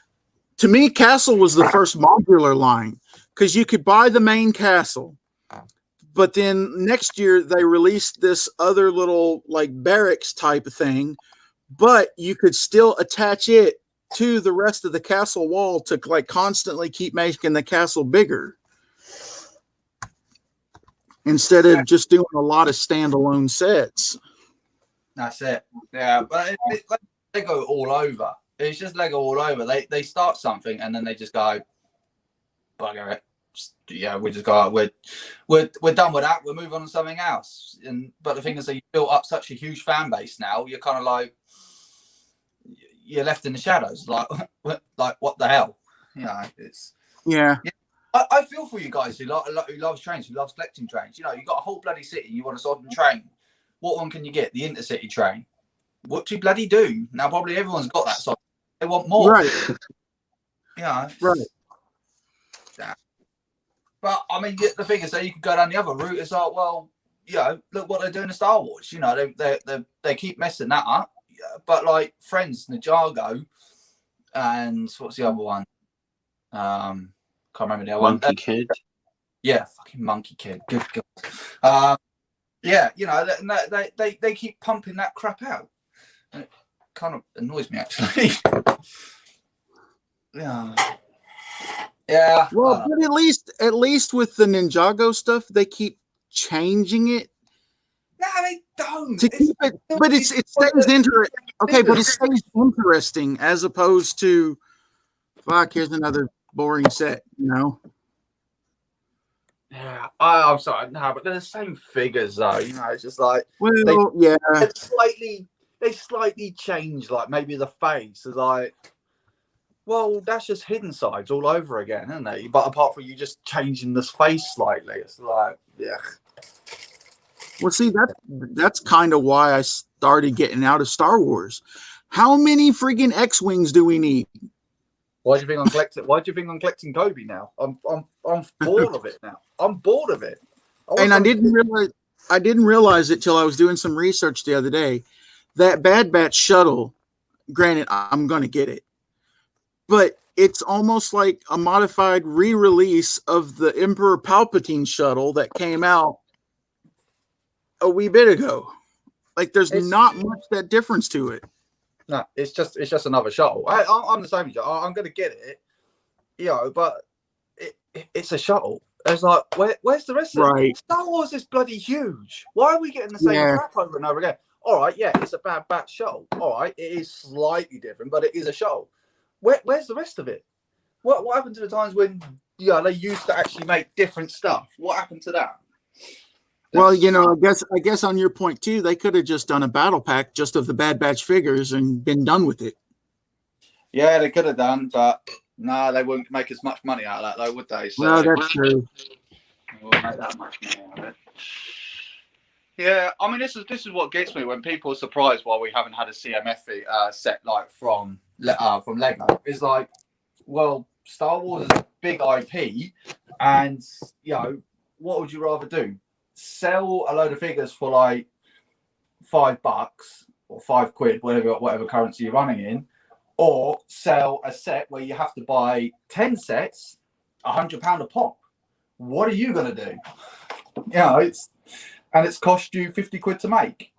To me, Castle was the first modular line because you could buy the main castle, but then next year they released this other little like barracks type of thing, but you could still attach it to the rest of the castle wall to like constantly keep making the castle bigger instead of just doing a lot of standalone sets. That's it. Yeah, but it's like Lego all over. It's just Lego all over. They start something and then they just go, bugger it. Yeah, we just go. We're done with that. We'll move on to something else. But the thing is that you built up such a huge fan base now. You're kind of like you're left in the shadows. Like what the hell? It's Yeah. I feel for you guys who loves trains, who loves collecting trains. You got a whole bloody city. You want a sodden train. What one can you get? The intercity train. What do you bloody do? Now probably everyone's got that sort. They want more. Right. Right. Yeah. But I mean, the thing is that you could go down the other route. It's like, well, look what they're doing to Star Wars. They keep messing that up. But like Friends, Ninjago, and what's the other one? Can't remember the other one. Monkey Kid. Yeah, fucking Monkey Kid. Good God. Yeah, you know, they keep pumping that crap out. And it kind of annoys me, actually. Yeah. Yeah. Well, but at least with the Ninjago stuff, they keep changing it No, they don't. to keep it, but it stays interesting. Okay, but it stays interesting as opposed to, fuck, here's another boring set, you know? Yeah, I'm sorry, no, but they're the same figures though. You know, it's just like Well, yeah. they slightly change, like maybe the face is like, well, that's just hidden sides all over again, isn't it? But apart from you just changing this face slightly, it's like, yeah. Well, see, that's kind of why I started getting out of Star Wars. How many friggin' X-wings do we need? Why do you think I'm collecting? Why do you think I'm collecting Kobe now? I'm bored of it now. I'm bored of it. I didn't realize it till I was doing some research the other day. That Bad Batch shuttle, granted, I'm gonna get it, but it's almost like a modified re-release of the Emperor Palpatine shuttle that came out a wee bit ago. Like, there's not much that difference to it. No, it's just another shuttle. I'm the same. I'm going to get it, you know, but it's a shuttle. It's like, where's the rest of it? Star Wars is bloody huge. Why are we getting the same crap over and over again? All right, yeah, it's a Bad Batch shuttle. All right, it is slightly different, but it is a shuttle. Where's the rest of it? What happened to the times when they used to actually make different stuff? What happened to that? Well, you know, I guess on your point too, they could have just done a battle pack just of the Bad Batch figures and been done with it. Yeah, they could have done, but no, they wouldn't make as much money out of that, though, would they? So no, that's true. They won't make that much money out of it. Yeah, I mean, this is what gets me when people are surprised why we haven't had a CMF set like from Lego. It's like, well, Star Wars is a big IP, and you know, what would you rather do? Sell a load of figures for like $5 or £5, whatever currency you're running in, or sell a set where you have to buy 10 sets, £100 a pop. What are you gonna do? You know, it's cost you £50 to make.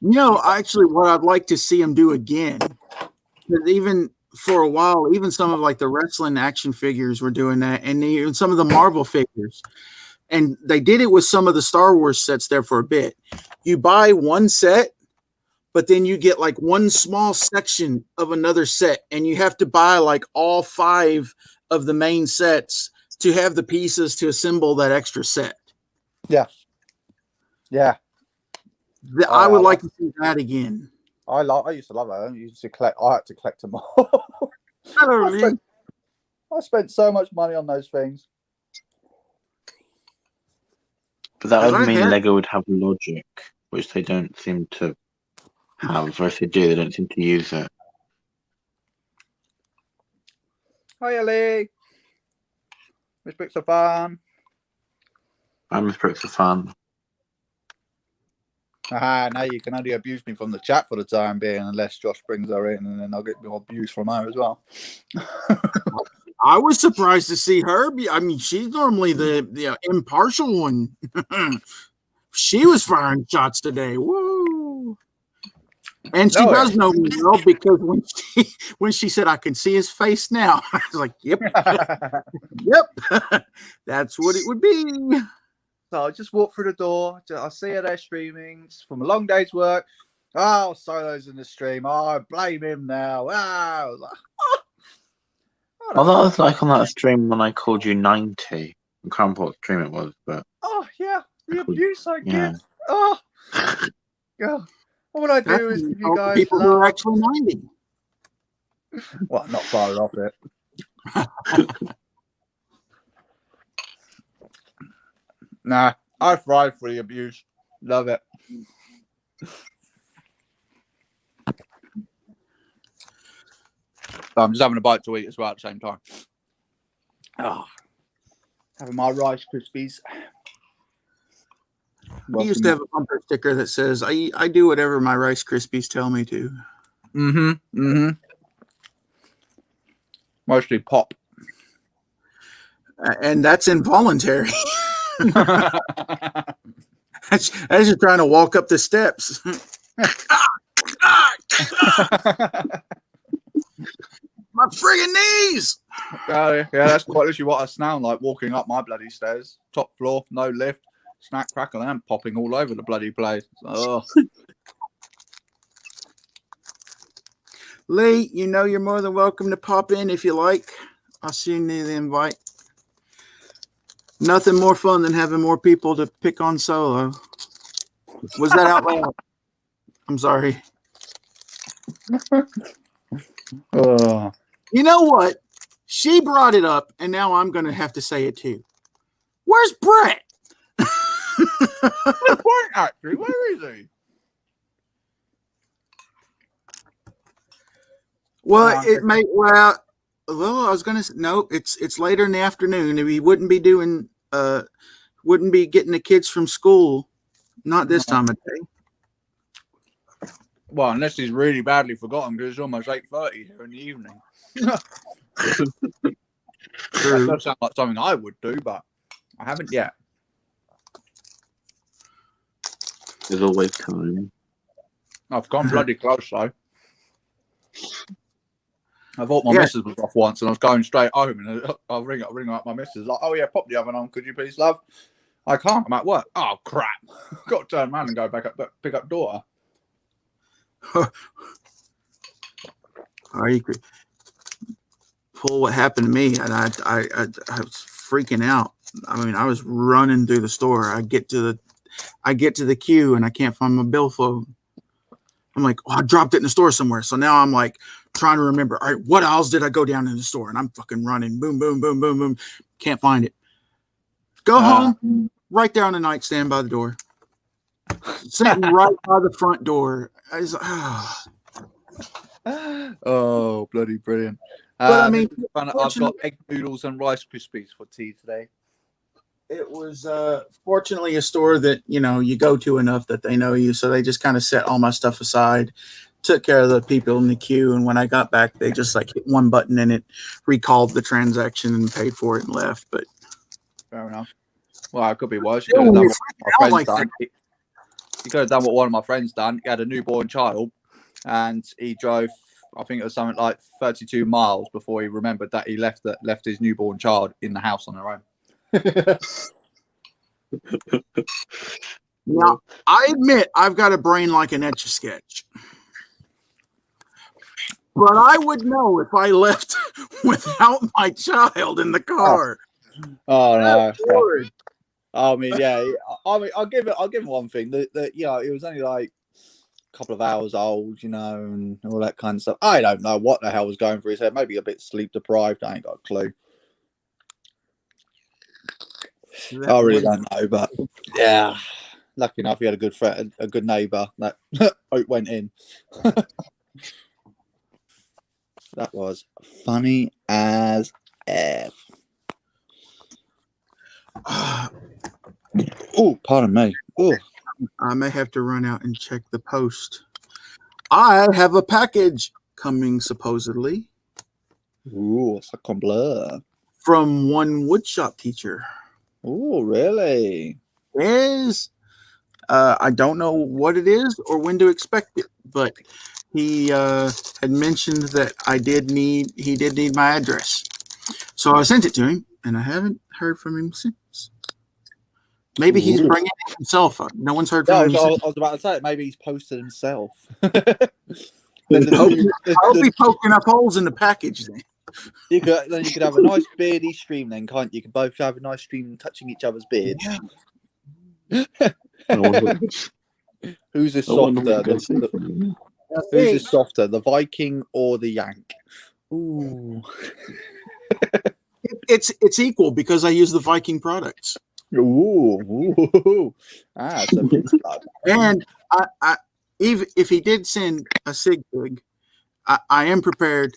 You know, actually, what I'd like to see them do again, because even for a while, even some of like the wrestling action figures were doing that, and even some of the Marvel figures. And they did it with some of the Star Wars sets there for a bit. You buy one set, but then you get like one small section of another set, and you have to buy like all 5 of the main sets to have the pieces to assemble that extra set. Yeah. Yeah. I would like to see that again. I used to love it. I had to collect them all. I spent so much money on those things. But that would mean Lego would have logic, which they don't seem to have. Or if they do, they don't seem to use it. Hi, Ellie. Miss Bricks are fun. I'm Miss Bricks a fan. Now you can only abuse me from the chat for the time being, unless Josh brings her in, and then I'll get more abuse from her as well. I was surprised to see her. I mean, she's normally the impartial one. She was firing shots today. Woo! And she does know me well, because when she said I can see his face now, I was like, yep, yep, that's what it would be. So I just walk through the door. I see her there streaming from a long day's work. Oh, Solo's in the stream. Oh, I blame him now. I was like, that was like on that stream when I called you 90. I can't remember what stream it was, but yeah, the abuse I get. Oh, yeah. What would I do is give you guys people who are actually 90. Well, not far off it. Nah, I thrive for the abuse. Love it. I'm just having a bite to eat as well at the same time. Having my Rice Krispies. I used to have a bumper sticker that says, I do whatever my Rice Krispies tell me to. Mostly pop. And that's involuntary. As you're trying to walk up the steps. My friggin' knees! Yeah, that's quite literally what I sound like walking up my bloody stairs. Top floor, no lift, snack crackle, and I'm popping all over the bloody place. Oh. Lee, you know you're more than welcome to pop in if you like. I'll send you the invite. Nothing more fun than having more people to pick on solo. Was that out loud? I'm sorry. Oh. You know what? She brought it up, and now I'm going to have to say it too. Where's Brett? Good point, actually. Where is he? Well, it may. Well, I was going to. No, it's later in the afternoon. He wouldn't be doing. Wouldn't be getting the kids from school. Not this time of day. Well, unless he's really badly forgotten because it's almost 8:30 here in the evening. That does sound like something I would do, but I haven't yet. There's always time. I've gone bloody close though. I thought my missus was off once, and I was going straight home, and I'll ring up my missus like, "Oh yeah, pop the oven on, could you please, love?" I can't. I'm at work. Oh crap! Got to turn around and go back up, pick up daughter. I agree. Pull what happened to me, and I was freaking out. I mean, I was running through the store. I get to the queue, and I can't find my billfold. I'm like, oh, I dropped it in the store somewhere. So now I'm like trying to remember, all right, what else did I go down in the store? And I'm fucking running, boom, boom, boom, boom, boom. Can't find it. Go home, right there on the nightstand by the door. Sitting right by the front door. I was like, Oh, bloody brilliant. But I mean, I've got egg noodles and Rice Krispies for tea today. it was fortunately a store that, you know, you go to enough that they know you. So they just kind of set all my stuff aside, took care of the people in the queue. And when I got back, they just like hit one button and it recalled the transaction and paid for it and left. But fair enough. Well, it could be worse. You could have done what my friend's done. You could have done what one of my friends done. He had a newborn child and he drove, I think it was something like 32 miles before he remembered that he left his newborn child in the house on their own. Now, I admit I've got a brain like an Etch-a-Sketch. But I would know if I left without my child in the car. Oh no. Lord. I mean, yeah. I mean, I'll give it one thing. That you know, it was only like a couple of hours old, you know, and all that kind of stuff. I don't know what the hell was going through his head. Maybe a bit sleep deprived. I ain't got a clue. I really don't know, but yeah. Lucky enough, he had a good friend, a good neighbour that went in. That was funny as F. Oh, pardon me. Oh, I may have to run out and check the post. I have a package coming supposedly ooh, sacre bleu. from one woodshop teacher. Oh, really? I don't know what it is or when to expect it, but he had mentioned that he did need my address. So I sent it to him, and I haven't heard from him since. Maybe he's bringing it himself up. No one's heard from him. I was about to say, maybe he's posted himself. I'll be poking up holes in the package then. You could have a nice beardy stream then, can't you? You can both have a nice stream touching each other's beards. Yeah. Who's this softer? Who's this softer, the Viking or the Yank? Ooh. It's equal because I use the Viking products. Ooh. So and I even if he did send a sig pig, I am prepared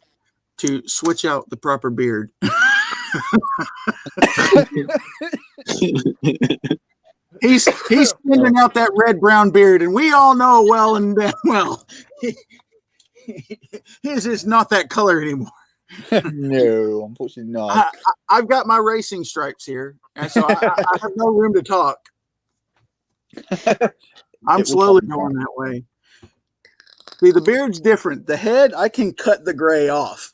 to switch out the proper beard. He's sending out that red-brown beard, and we all know well his is not that color anymore. No, unfortunately not. I've got my racing stripes here, and so I have no room to talk. I'm It will slowly come. going that way. See, the beard's different. The head, I can cut the gray off.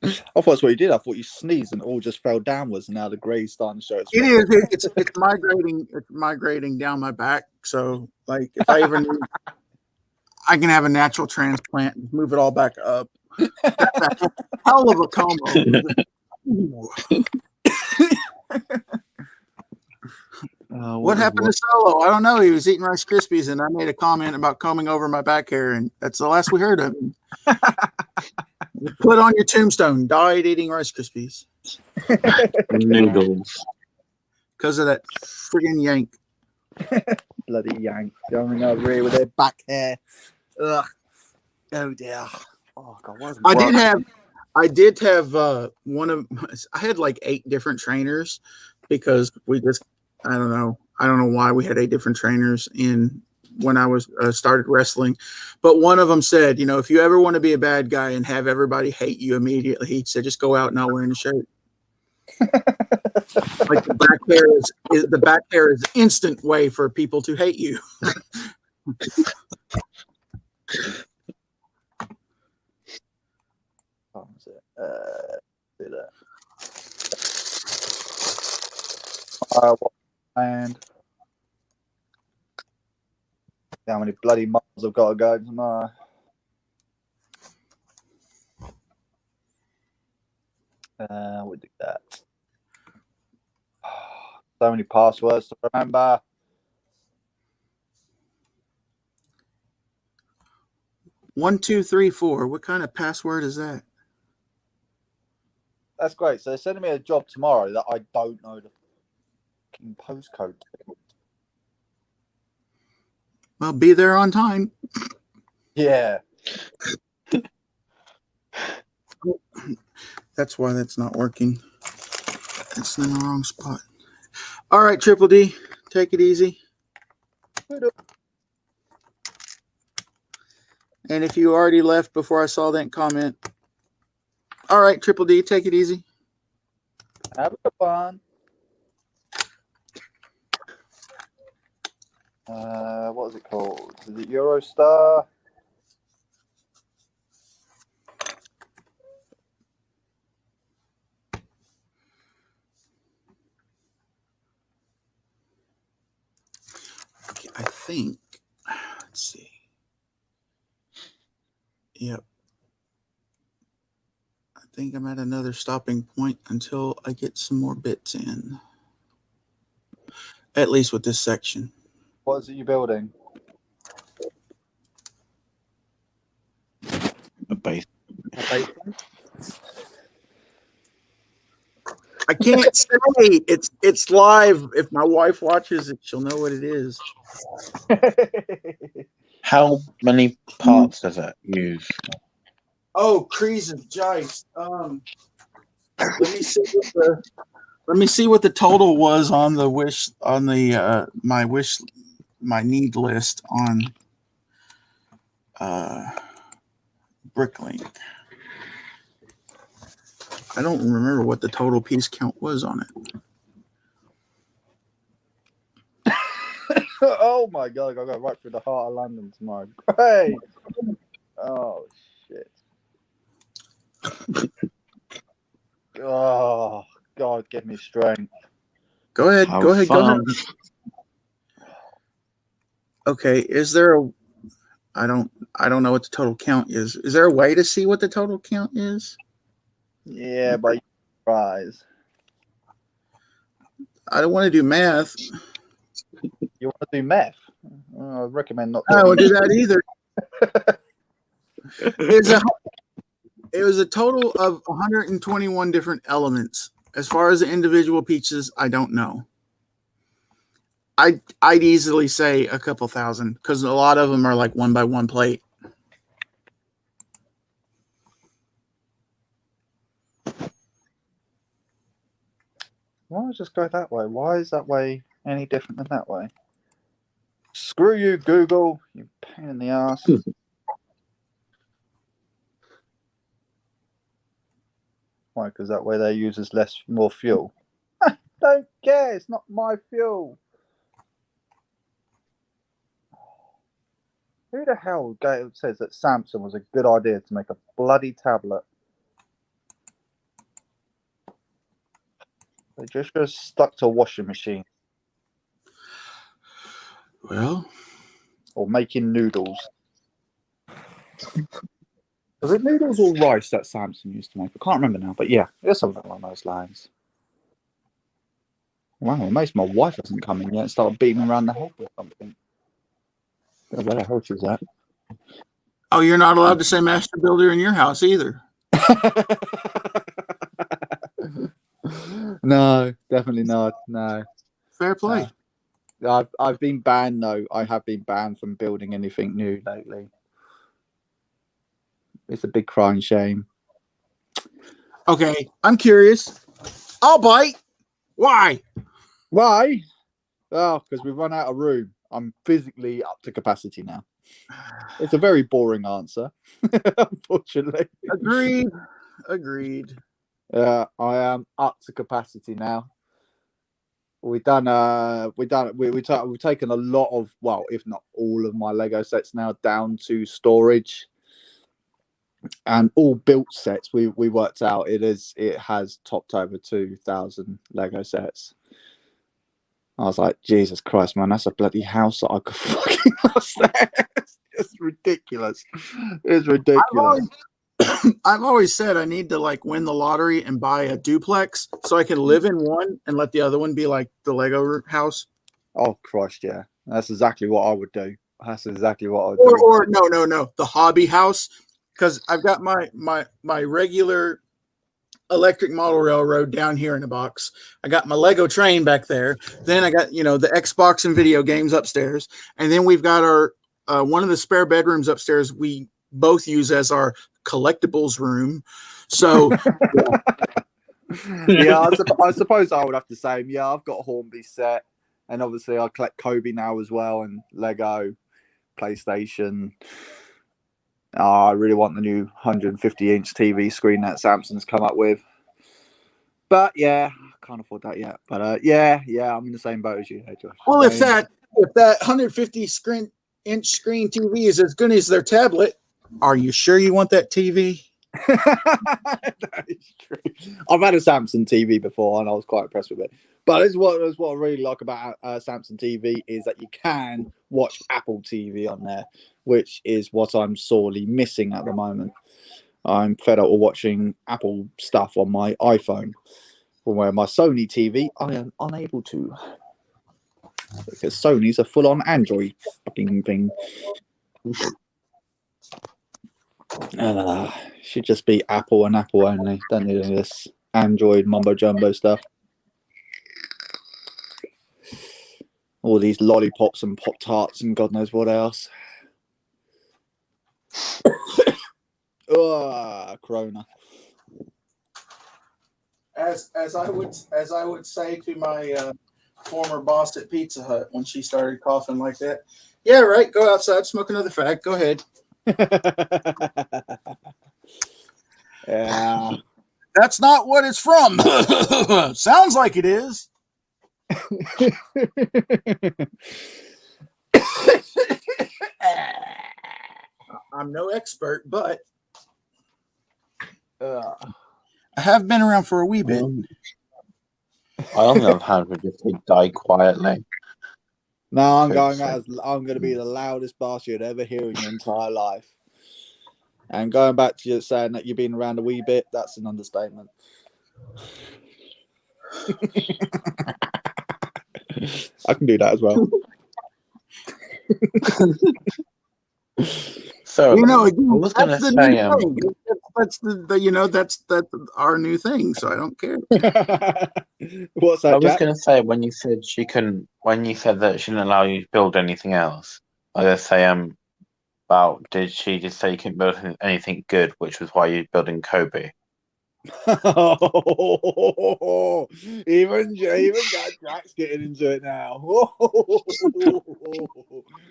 I thought that's what you did. I thought you sneezed and it all just fell downwards, and now the grey's starting to show its It face. is. It's migrating. It's migrating down my back. So, like, if I ever need, I can have a natural transplant and move it all back up. That's a hell of a combo. Ooh. What happened to Solo? I don't know. He was eating Rice Krispies, and I made a comment about combing over my back hair, and that's the last we heard of him. Put on your tombstone. Died eating Rice Krispies Noodles. because of that friggin' yank. Bloody yank going over here with their back hair. Ugh. Oh dear. Oh god, what I did have one of. I had like 8 different trainers because we just. I don't know why we had 8 different trainers in when I was started wrestling, but one of them said, you know, if you ever want to be a bad guy and have everybody hate you immediately, he said, just go out not wearing a shirt. Like the back hair is instant way for people to hate you. What was it? Do that. And how many bloody miles I've got to go tomorrow? We do that. So many passwords to remember. One, 2, 3, 4. What kind of password is that? That's great. So they're sending me a job tomorrow that I don't know the fucking postcode to. Well, be there on time. Yeah. That's why that's not working. It's in the wrong spot. All right, Triple D, take it easy. And if you already left before I saw that comment, all right, Triple D, take it easy. Have a good one. What is it called? Is it Eurostar? Okay, I think, let's see. Yep. I think I'm at another stopping point until I get some more bits in. At least with this section. What is it you're building? A base. A basement? I can't say it's live. If my wife watches it, she'll know what it is. How many parts does it use? Oh, Kreese and Jice. Let me see what the total was on the my need list on Bricklink. I don't remember what the total piece count was on it. Oh my god, I gotta go right through the heart of London tomorrow. Great. Oh shit. Oh god, give me strength. Go ahead. Have Go ahead. fun. Okay. Is there a? I don't know what the total count is. Is there a way to see what the total count is? Yeah, but surprise. I don't want to do math. You want to do meth? I recommend not. I don't do that either. It was a total of 121 different elements. As far as the individual pieces, I don't know. I'd easily say a couple thousand because a lot of them are like 1 by 1 plate. Why don't I just go that way? Why is that way any different than that way? Screw you, Google. You pain in the ass. Why? Because that way they uses more fuel. Don't care. It's not my fuel. Who the hell says that Samsung was a good idea to make a bloody tablet? They just stuck to a washing machine Well, or making noodles. Was it noodles or rice that Samsung used to make? I can't remember now, but yeah, it's something along those lines. Wow, most my wife hasn't come in yet and started beating me around the head with something. Where the hell she's at? oh, you're not allowed to say master builder in your house either. No, definitely not. No. Fair play. I've been banned though. I have been banned from building anything new lately. It's a big crying shame. Okay, I'm curious. I'll bite. Why? Why? Oh, because we've run out of room. I'm physically up to capacity now. It's a very boring answer, unfortunately. Agreed. I am up to capacity now. We've taken a lot of, well, if not all of my Lego sets now down to storage, and all built sets. We worked out it has topped over 2,000 Lego sets. I was like, Jesus Christ, man, that's a bloody house that I could fucking lost there. It's ridiculous. It's ridiculous. I've always said I need to like win the lottery and buy a duplex so I can live in one and let the other one be like the Lego house. Oh Christ, yeah, that's exactly what I would do. That's exactly what I would do. Or no, the hobby house, because I've got my regular electric model railroad down here in a box. I got my Lego train back there. Then I got, the Xbox and video games upstairs. And then we've got our one of the spare bedrooms upstairs we both use as our collectibles room. So yeah, I suppose I would have to say, yeah, I've got a Hornby set, and obviously I collect Kobe now as well, and Lego, PlayStation. I really want the new 150-inch TV screen that Samsung's come up with. But yeah, I can't afford that yet. But yeah, I'm in the same boat as you, Josh. Well, if that 150-inch screen TV is as good as their tablet, are you sure you want that TV? That is true. I've had a Samsung TV before, and I was quite impressed with it. But that's what I really like about Samsung TV is that you can watch Apple TV on there, which is what I'm sorely missing at the moment. I'm fed up with watching Apple stuff on my iPhone, where my Sony TV I am unable to, because Sony's a full-on Android fucking thing. Should just be Apple and Apple only. Don't need any of this Android mumbo jumbo stuff. All these lollipops and Pop Tarts and God knows what else. Corona. As I would say to my former boss at Pizza Hut when she started coughing like that. Yeah, right. Go outside, smoke another fag. Go ahead. Yeah. That's not what it's from. Sounds like it is. I'm no expert, but I have been around for a wee bit. I don't think I've had to just die quietly. No, I'm going to be the loudest bass you'd ever hear in your entire life. And going back to you saying that you've been around a wee bit, that's an understatement. I can do that as well. So again, I was going to say, that's our new thing. So I don't care. What's that? I was going to say when you said that she didn't allow you to build anything else. I was going to say about did she just say you couldn't build anything good, which was why you're building Kobe. even Jack's getting into it now.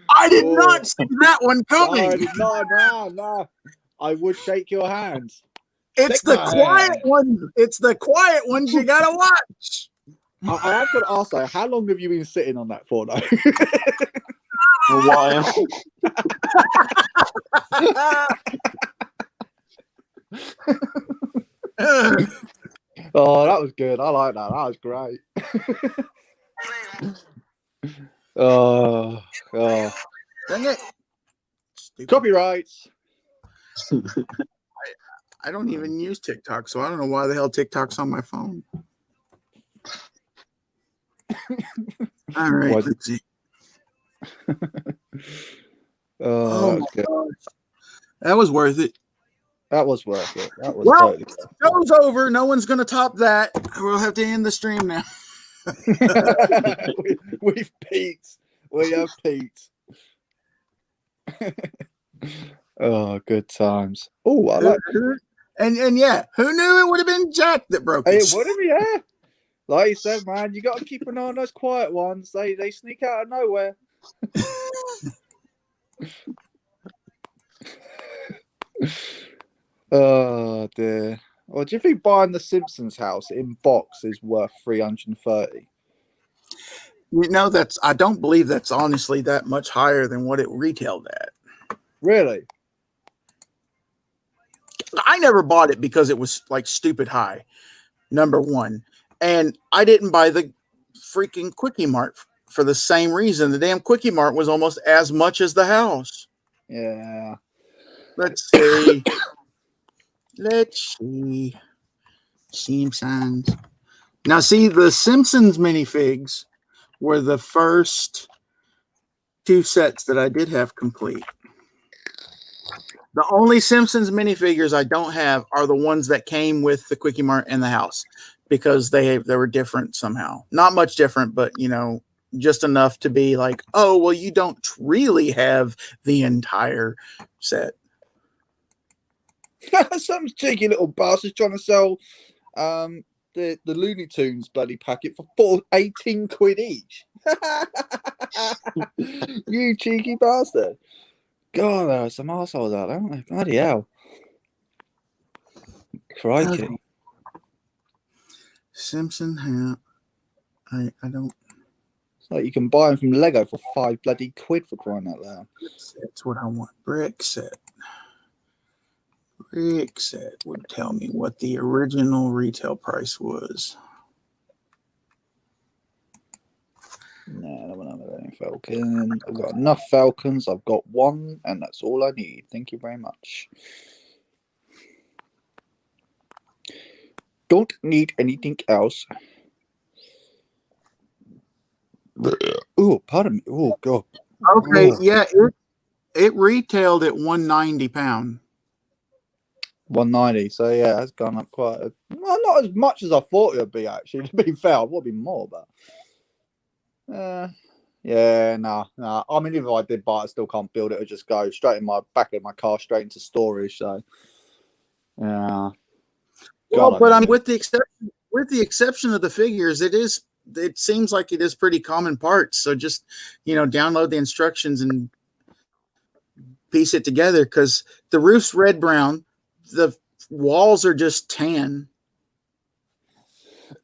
I did not see that one coming. No. I would shake your hand. It's the quiet ones. It's the quiet ones you gotta watch. I have got to ask though, how long have you been sitting on that for though? A while. Oh, that was good. I like that. That was great. Oh. Dang it. Stupid. Copyrights. I don't even use TikTok, so I don't know why the hell TikTok's on my phone. All right, What? let's see. Oh, my gosh. That was worth it. that was worth it. That was Well, totally show's over. No one's going to top that. We'll have to end the stream now. We've peaked. We have peaked. Oh, good times. Oh, I like And yeah, who knew it would have been Jack that broke it. it? Would have, yeah. Like you said, man, you got to keep an eye on those quiet ones. They sneak out of nowhere. Oh dear. Well, do you think buying the Simpsons house in box is worth 330? You know, I don't believe that's honestly that much higher than what it retailed at. Really? I never bought it because it was like stupid high, number one. And I didn't buy the freaking Quickie Mart for the same reason. The damn Quickie Mart was almost as much as the house. Yeah. Let's see. Let's see. Simpsons. Now, see, the Simpsons minifigs were the first two sets that I did have complete. The only Simpsons minifigures I don't have are the ones that came with the Quickie Mart and the house because they were different somehow. Not much different, but, you know, just enough to be like, oh, well, you don't really have the entire set. Some cheeky little bastards trying to sell the Looney Tunes bloody packet for 18 quid each. You cheeky bastard. God, there are some assholes out there, aren't they? Bloody hell. Crikey. Simpson hat. I don't. It's like you can buy them from Lego for 5 bloody quid for crying out loud. That's what I want. Brick set. Brick set would tell me what the original retail price was. No, I don't have any Falcon. I've got enough Falcons. I've got one, and that's all I need. Thank you very much. Don't need anything else. Oh, pardon me. Oh, God. Okay, Oh. yeah, it retailed at £190. 190. So, yeah, it's gone up quite a... Well, not as much as I thought it would be, actually. To be fair, it would be more, but... yeah, no. I mean, even if I did buy it, I still can't build it. It'll just go straight in my back of my car, straight into storage. So, yeah. Well, but I mean, with the exception of the figures, it seems like it is pretty common parts. So just, you know, download the instructions and piece it together because the roof's red brown, the walls are just tan.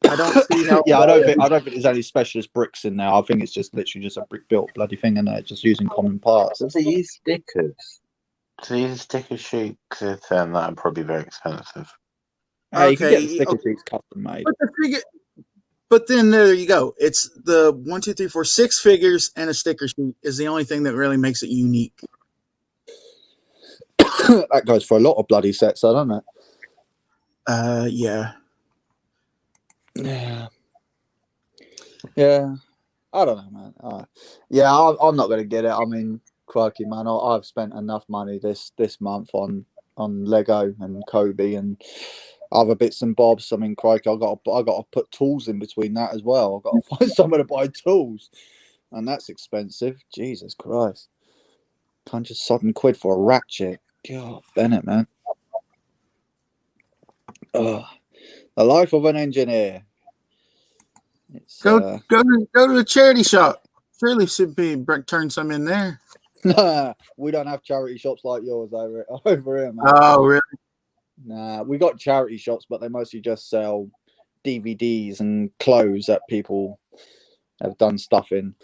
I don't see how. Yeah, I don't think there's any specialist bricks in there. I think it's just literally just a brick built bloody thing in there, just using common parts. So they use stickers. To use sticker sheets, that would probably be very expensive. You can get the sticker sheets custom made. But then there you go. It's the 1, 2, 3, 4, 6 figures and a sticker sheet is the only thing that really makes it unique. That goes for a lot of bloody sets, doesn't it? Yeah. Yeah. I don't know, man. Yeah, I'm not gonna get it. I mean, crikey, man, I've spent enough money this month on Lego and Kobe and other bits and bobs. I mean, crikey, I got to put tools in between that as well. I've got to find somewhere to buy tools, and that's expensive. Jesus Christ, 100 quid for a ratchet. God, Bennett, man. Oh, the life of an engineer. Go to the charity shop. Surely should be turn some in there. We don't have charity shops like yours over here, man. Oh, really? Nah, we got charity shops, but they mostly just sell DVDs and clothes that people have done stuff in.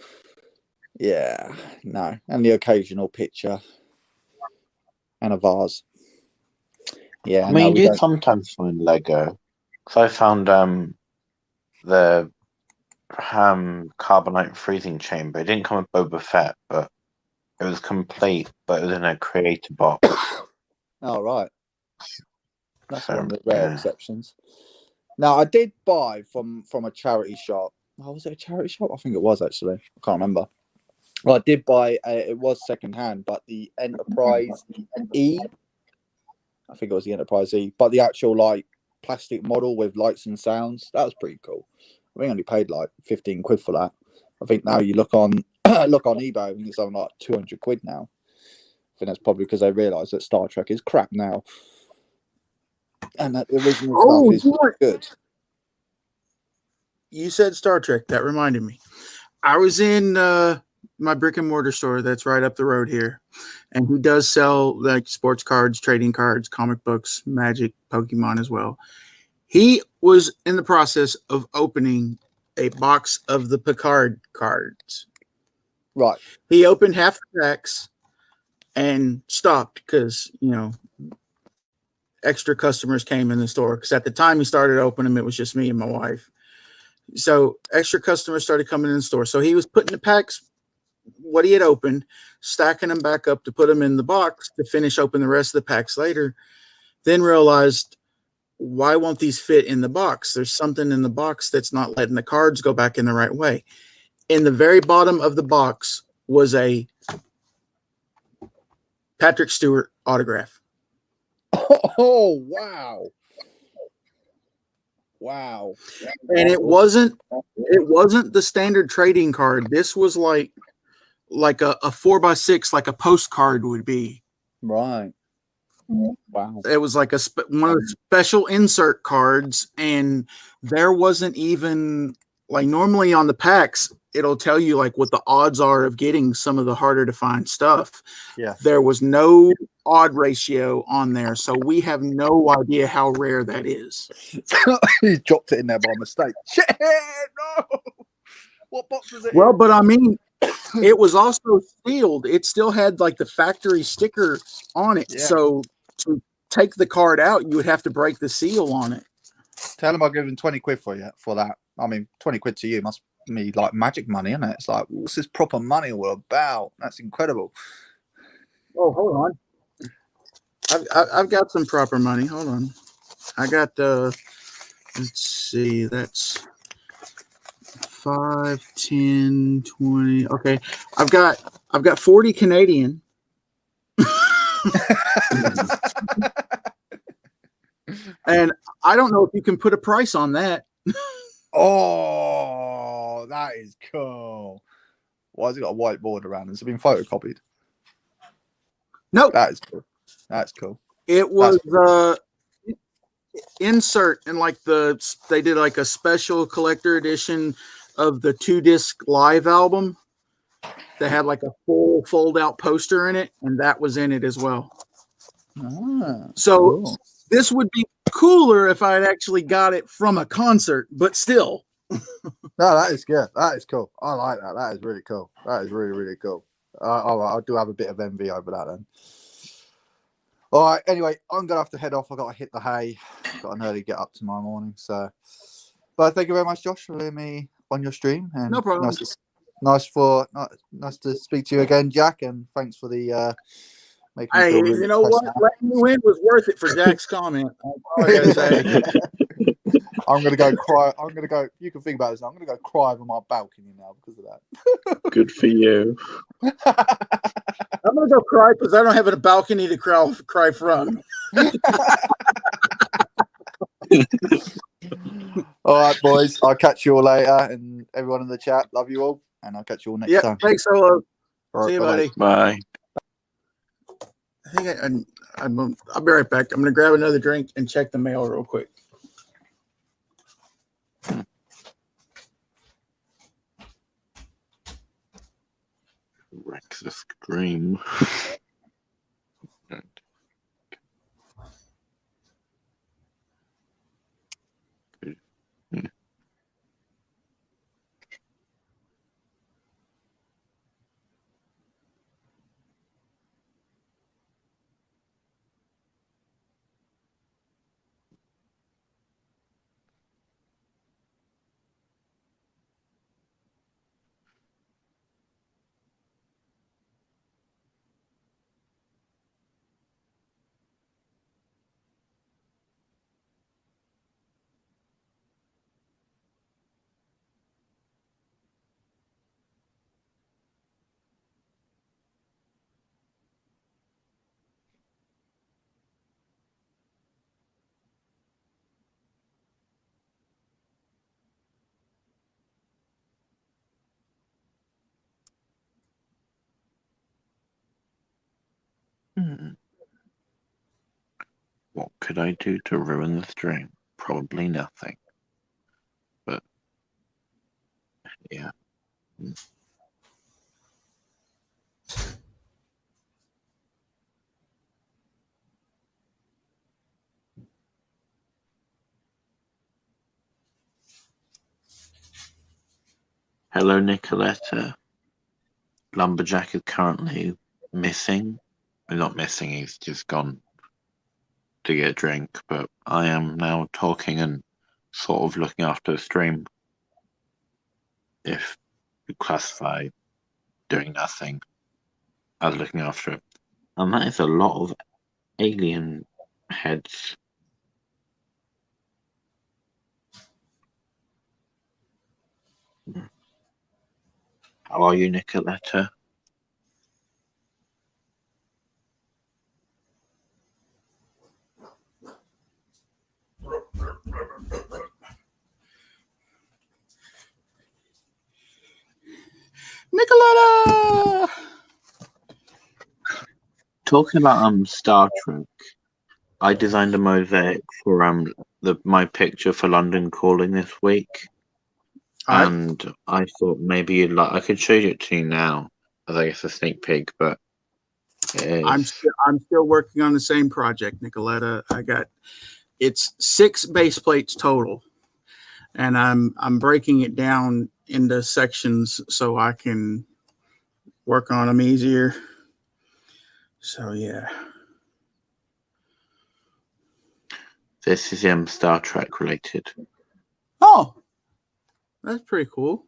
Yeah, no, and the occasional picture and a vase. Yeah, I no, mean, we you don't. sometimes find Lego. So I found the carbonite freezing chamber. It didn't come with Boba Fett, but it was complete. But it was in a creator box. Oh, right. That's So, one of the rare yeah. exceptions. Now, I did buy from a charity shop. Oh, was it a charity shop? I think it was actually. I can't remember. Well, I did buy. It was secondhand, but the Enterprise E. I think it was the Enterprise E, but the actual like plastic model with lights and sounds. That was pretty cool. I think I only paid like 15 quid for that. I think now you look on look on eBay, I think it's something like 200 quid now. I think that's probably because they realise that Star Trek is crap now, and that the original Oh, stuff is good. you said Star Trek. That reminded me. I was in my brick and mortar store that's right up the road here, and he does sell like sports cards, trading cards, comic books, Magic, Pokemon as well. He was in the process of opening a box of the Picard cards. Right. He opened half the packs and stopped because, extra customers came in the store. Because at the time he started opening them, it was just me and my wife. So extra customers started coming in the store. So he was putting the packs, what he had opened, stacking them back up to put them in the box to finish open the rest of the packs later. Then realized, why won't these fit in the box? There's something in the box that's not letting the cards go back in the right way. In the very bottom of the box was a Patrick Stewart autograph. Oh, wow. Wow. And it wasn't the standard trading card. This was like a 4x6, like a postcard would be. Right. Wow. It was like one of the special insert cards, and there wasn't even like normally on the packs it'll tell you like what the odds are of getting some of the harder to find stuff. Yeah. There was no odd ratio on there, so we have no idea how rare that is. He dropped it in there by mistake. Shit, no. What box was it? Well, in? but I mean, it was also sealed. It still had like the factory sticker on it. Yeah. So to take the card out, you would have to break the seal on it. Tell him I'll give him 20 quid for that. I mean, 20 quid to you must be like magic money, isn't it? It's like, what's this proper money all about? That's incredible. Oh, hold on. I've got some proper money. Hold on. I got let's see, that's 5, 10, 20. Okay. I've got 40 Canadian. And I don't know if you can put a price on that. Oh, that is cool. Why has it got a white border around? Has it been photocopied? Nope. That is cool. That's cool. It was insert in like they did like a special collector edition of the 2-disc live album that had like a full fold out poster in it, and that was in it as well. So cool. This would be cooler if I had actually got it from a concert, but still. No, that is good. That is cool. I like that. That is really cool. That is really, really cool. I do have a bit of envy over that then. All right. Anyway, I'm gonna have to head off. I got to hit the hay. Got an early get up tomorrow morning. So, but thank you very much, Josh, for letting me on your stream. And No problem. Nice to speak to you again, Jack. And thanks for the making me Hey, feel really you know what? Letting you in was worth it for Jack's comment. That's all I gotta say. I'm gonna go cry. You can think about this. I'm gonna go cry over my balcony now because of that. Good for you. I'm gonna go cry because I don't have a balcony to cry from. All right, boys. I'll catch you all later, and everyone in the chat. Love you all, and I'll catch you all next time. Thanks, Solo. All right, See you, bye-bye. buddy. Bye. I think I'll be right back. I'm gonna grab another drink and check the mail real quick. Wreck the scream. What could I do to ruin the stream? Probably nothing. But yeah. Hello, Nicoletta. Lumberjack is currently missing. Well, not missing, he's just gone to get a drink, but I am now talking and sort of looking after the stream. If you classify doing nothing as looking after it. And that is a lot of alien heads. How are you, Nicoletta? Nicoletta! Talking about Star Trek, I designed a mosaic for my picture for London Calling this week, and I thought maybe you'd like. I could show it to you now, as I guess a sneak peek, but I'm still working on the same project, Nicoletta. It's 6 base plates total, and I'm breaking it down into sections so I can work on them easier. So yeah. This is Star Trek related. Oh, that's pretty cool.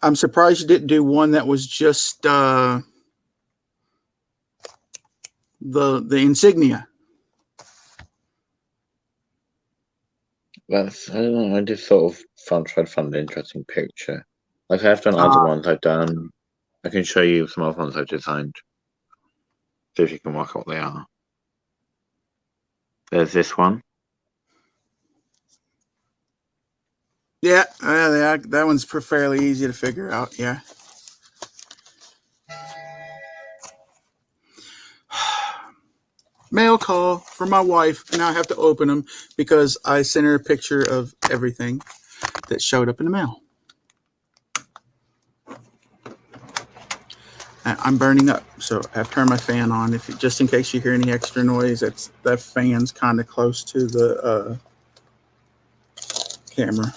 I'm surprised you didn't do one that was just the insignia. I don't know. I just sort of tried to find an interesting picture. Like I've done other ones. I've done. I can show you some other ones I've designed. See if you can work out what they are. There's this one. Yeah, that one's fairly easy to figure out. Yeah. Mail call for my wife, and I have to open them because I sent her a picture of everything that showed up in the mail. I'm burning up, so I've turned my fan on. Just in case you hear any extra noise, that fan's kind of close to the camera.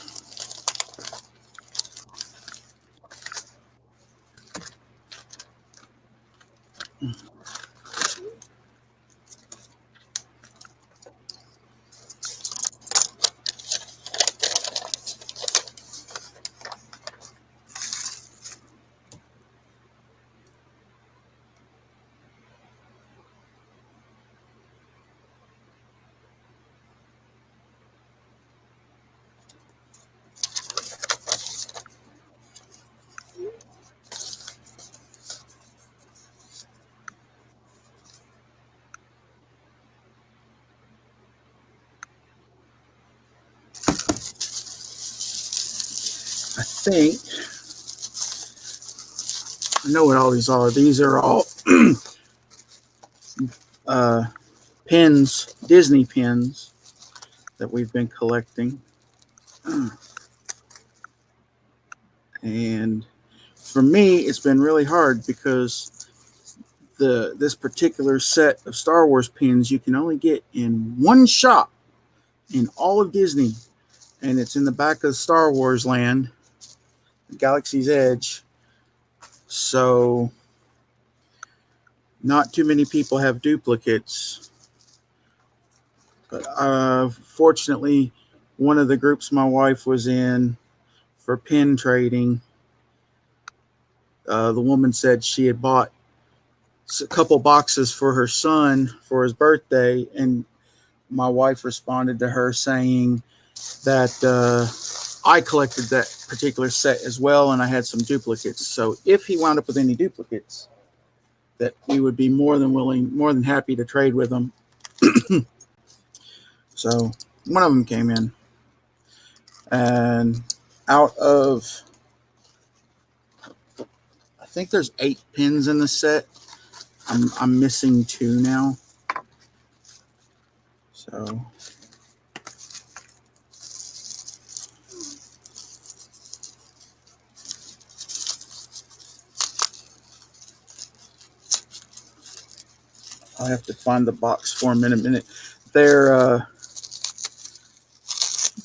I know what all these are. These are all pins, Disney pins that we've been collecting. And for me, it's been really hard because this particular set of Star Wars pins you can only get in one shop in all of Disney, and it's in the back of Star Wars Land, Galaxy's Edge. So not too many people have duplicates, but fortunately one of the groups my wife was in for pin trading, the woman said she had bought a couple boxes for her son for his birthday, and my wife responded to her saying that I collected that particular set as well, and I had some duplicates. So if he wound up with any duplicates, that we would be more than happy to trade with them. So one of them came in, and out of, I think there's 8 pins in the set. I'm missing 2 now. So I'll have to find the box for them in a minute. They're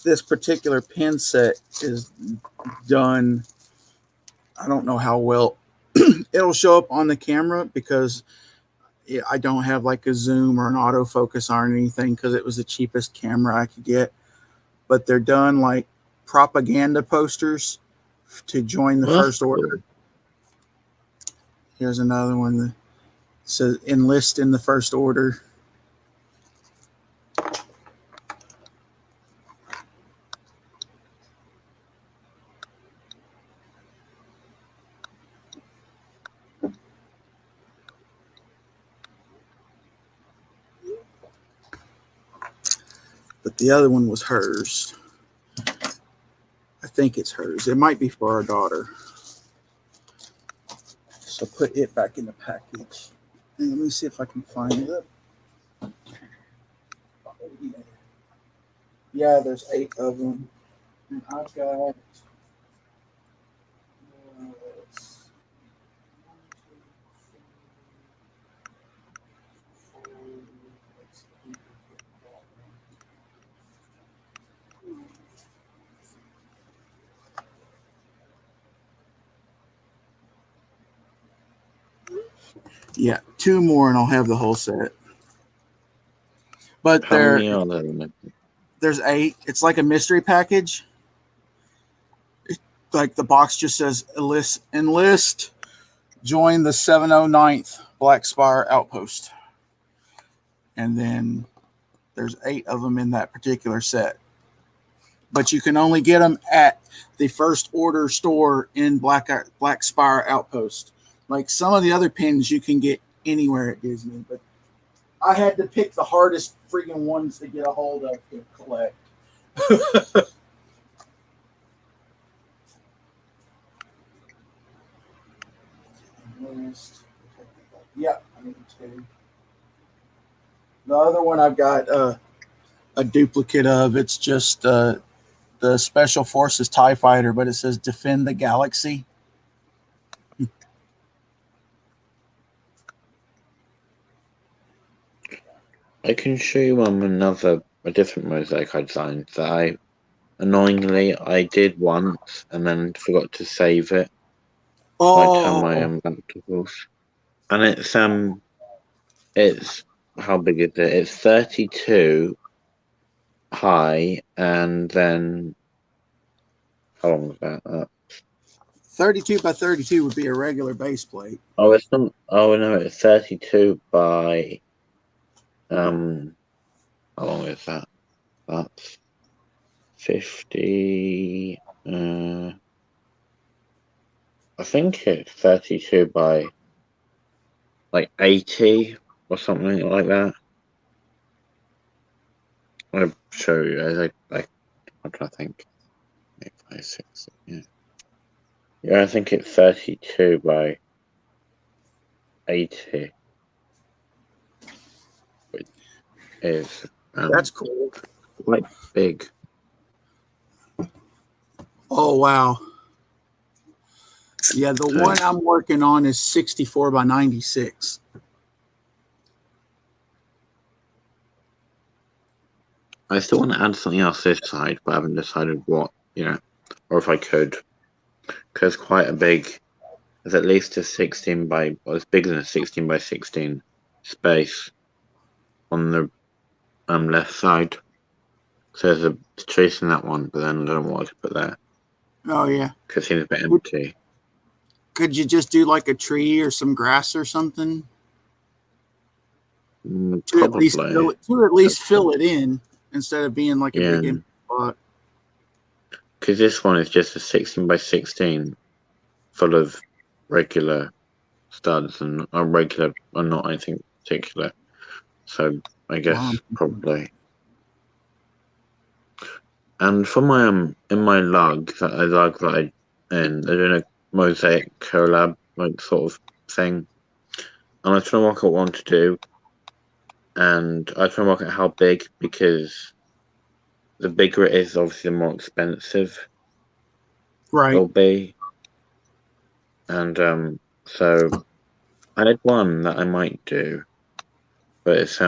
this particular pin set is done. I don't know how well it'll show up on the camera because I don't have like a zoom or an autofocus on anything because it was the cheapest camera I could get. But they're done like propaganda posters to join the Well, first order. Here's another one that says enlist in the first order. But the other one was hers. I think it's hers. It might be for our daughter. So put it back in the package. And let me see if I can find it. Yeah, there's 8 of them. And I've got yeah, 2 more and I'll have the whole set. But how many are there? there's 8. It's like a mystery package. Like the box just says enlist, join the 709th Black Spire Outpost. And then there's 8 of them in that particular set. But you can only get them at the first order store in Black Spire Outpost. Like some of the other pins you can get anywhere at Disney, but I had to pick the hardest freaking ones to get a hold of to collect. Yeah, I need 2. The other one I've got a duplicate of. It's just the Special Forces TIE Fighter, but it says Defend the Galaxy. I can show you a different mosaic I designed that annoyingly I did once and then forgot to save it. I turned my laptop off. And it's how big is it? It's 32 high and then how long is that? 32 by 32 would be a regular base plate. Oh, it's not. Oh no, it's 32 by. How long is that? That's 50. I think it's 32 by like 80 or something like that. I'll show you. I'm trying to think. 8, 5, 6. Yeah. Yeah, I think it's 32 by 80. Which is That's cool. Quite big. Oh wow. Yeah, the one I'm working on is 64 by 96. I still want to add something else this side, but I haven't decided what, or if I could. Because quite a big, it's at least a 16 by, well, it's bigger than a 16 by 16 space on the left side. So there's a trace in that one, but then I don't know what I could put there. Oh yeah. Because it seems a bit empty. Could you just do like a tree or some grass or something? To at least fill it in instead of being like a big empty spot. Because this one is just a 16 by 16 full of regular studs and not anything particular. So I guess probably. And for my in my lug that they're doing a mosaic collab like sort of thing. and I was trying to work out what I want to do, and I was trying to work out how big, because the bigger it is, obviously the more expensive Right. it'll be. And so I had one that I might do, but it's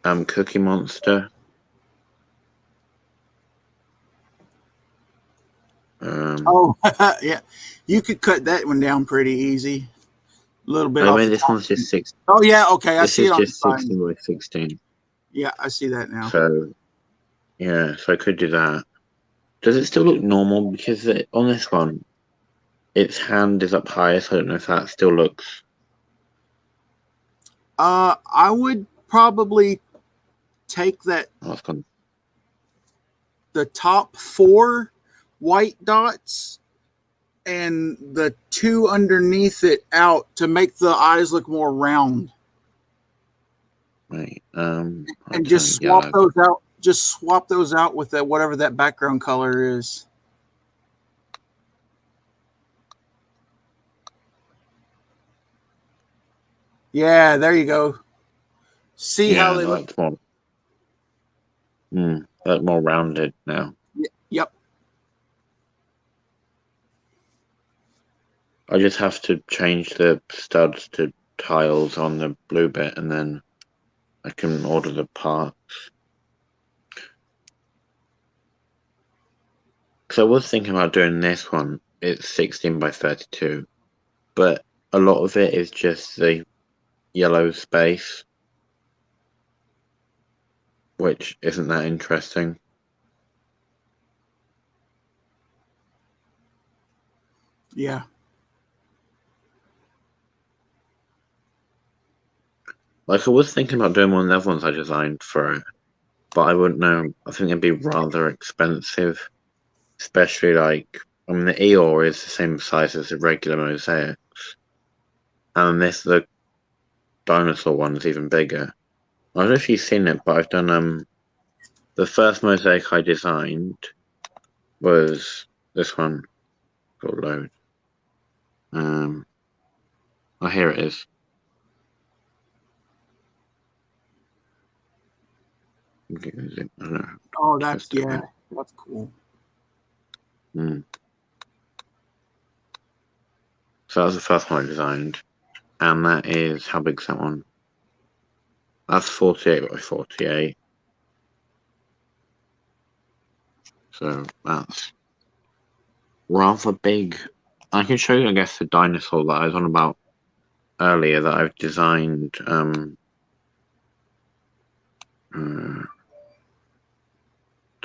Cookie Monster. Oh, yeah. You could cut that one down pretty easy. A little bit I off mean, the this top. one's just 6. Oh, yeah. Okay. I This see it is on the just side. 16 by 16. Yeah, I see that now. So yeah, so I could do that. Does it still look normal? Because on this one, its hand is up higher, so I don't know if that still looks. I would probably take that Oh, it's gone. the top 4 white dots and the 2 underneath it out to make the eyes look more round, Right. and just swap those out. Just swap those out with that whatever that background color is. Yeah, there you go. See Yeah, how they look? that's more. They look more rounded now. Yep. I just have to change the studs to tiles on the blue bit, and then I can order the parts. So I was thinking about doing this one. It's 16 by 32, but a lot of it is just the yellow space, which isn't that interesting. Yeah. Like, I was thinking about doing one of the other ones I designed for it, but I wouldn't know. I think it'd be rather expensive, especially like, I mean, the Eeyore is the same size as the regular mosaics, and the dinosaur one is even bigger. I don't know if you've seen it, but I've done the first mosaic I designed was this one. Got load. Oh, here it is. I don't know. Oh, that's Twist it yeah. around. That's cool. So that was the first one I designed, and that is, how big's that one? That's 48 by 48. So that's rather big. I can show you, I guess, the dinosaur that I was on about earlier that I've designed.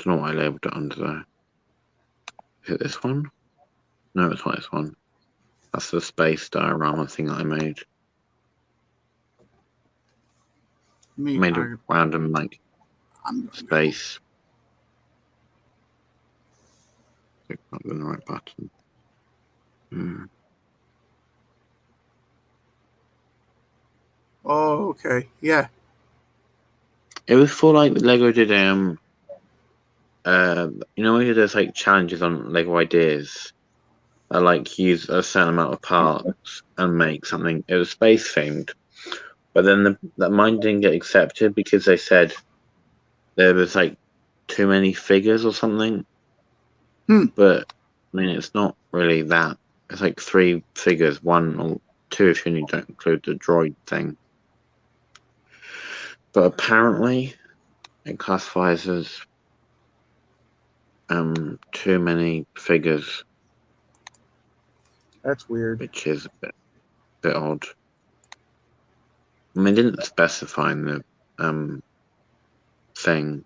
Don't know what I labeled it under there. Is it this one? No, it's not this one. That's the space diorama thing that I made. Made a random space. Click not the right button. Oh, okay. Yeah. It was for like Lego did you know when you do those like challenges on Lego Ideas, I like use a certain amount of parts and make something. It was space themed, but then that mine didn't get accepted because they said there was like too many figures or something. But I mean, it's not really that. It's like 3 figures, 1 or 2 if you don't include the droid thing. But apparently, it classifies as too many figures. That's weird. Which is a bit odd. I mean, they didn't specify in the thing.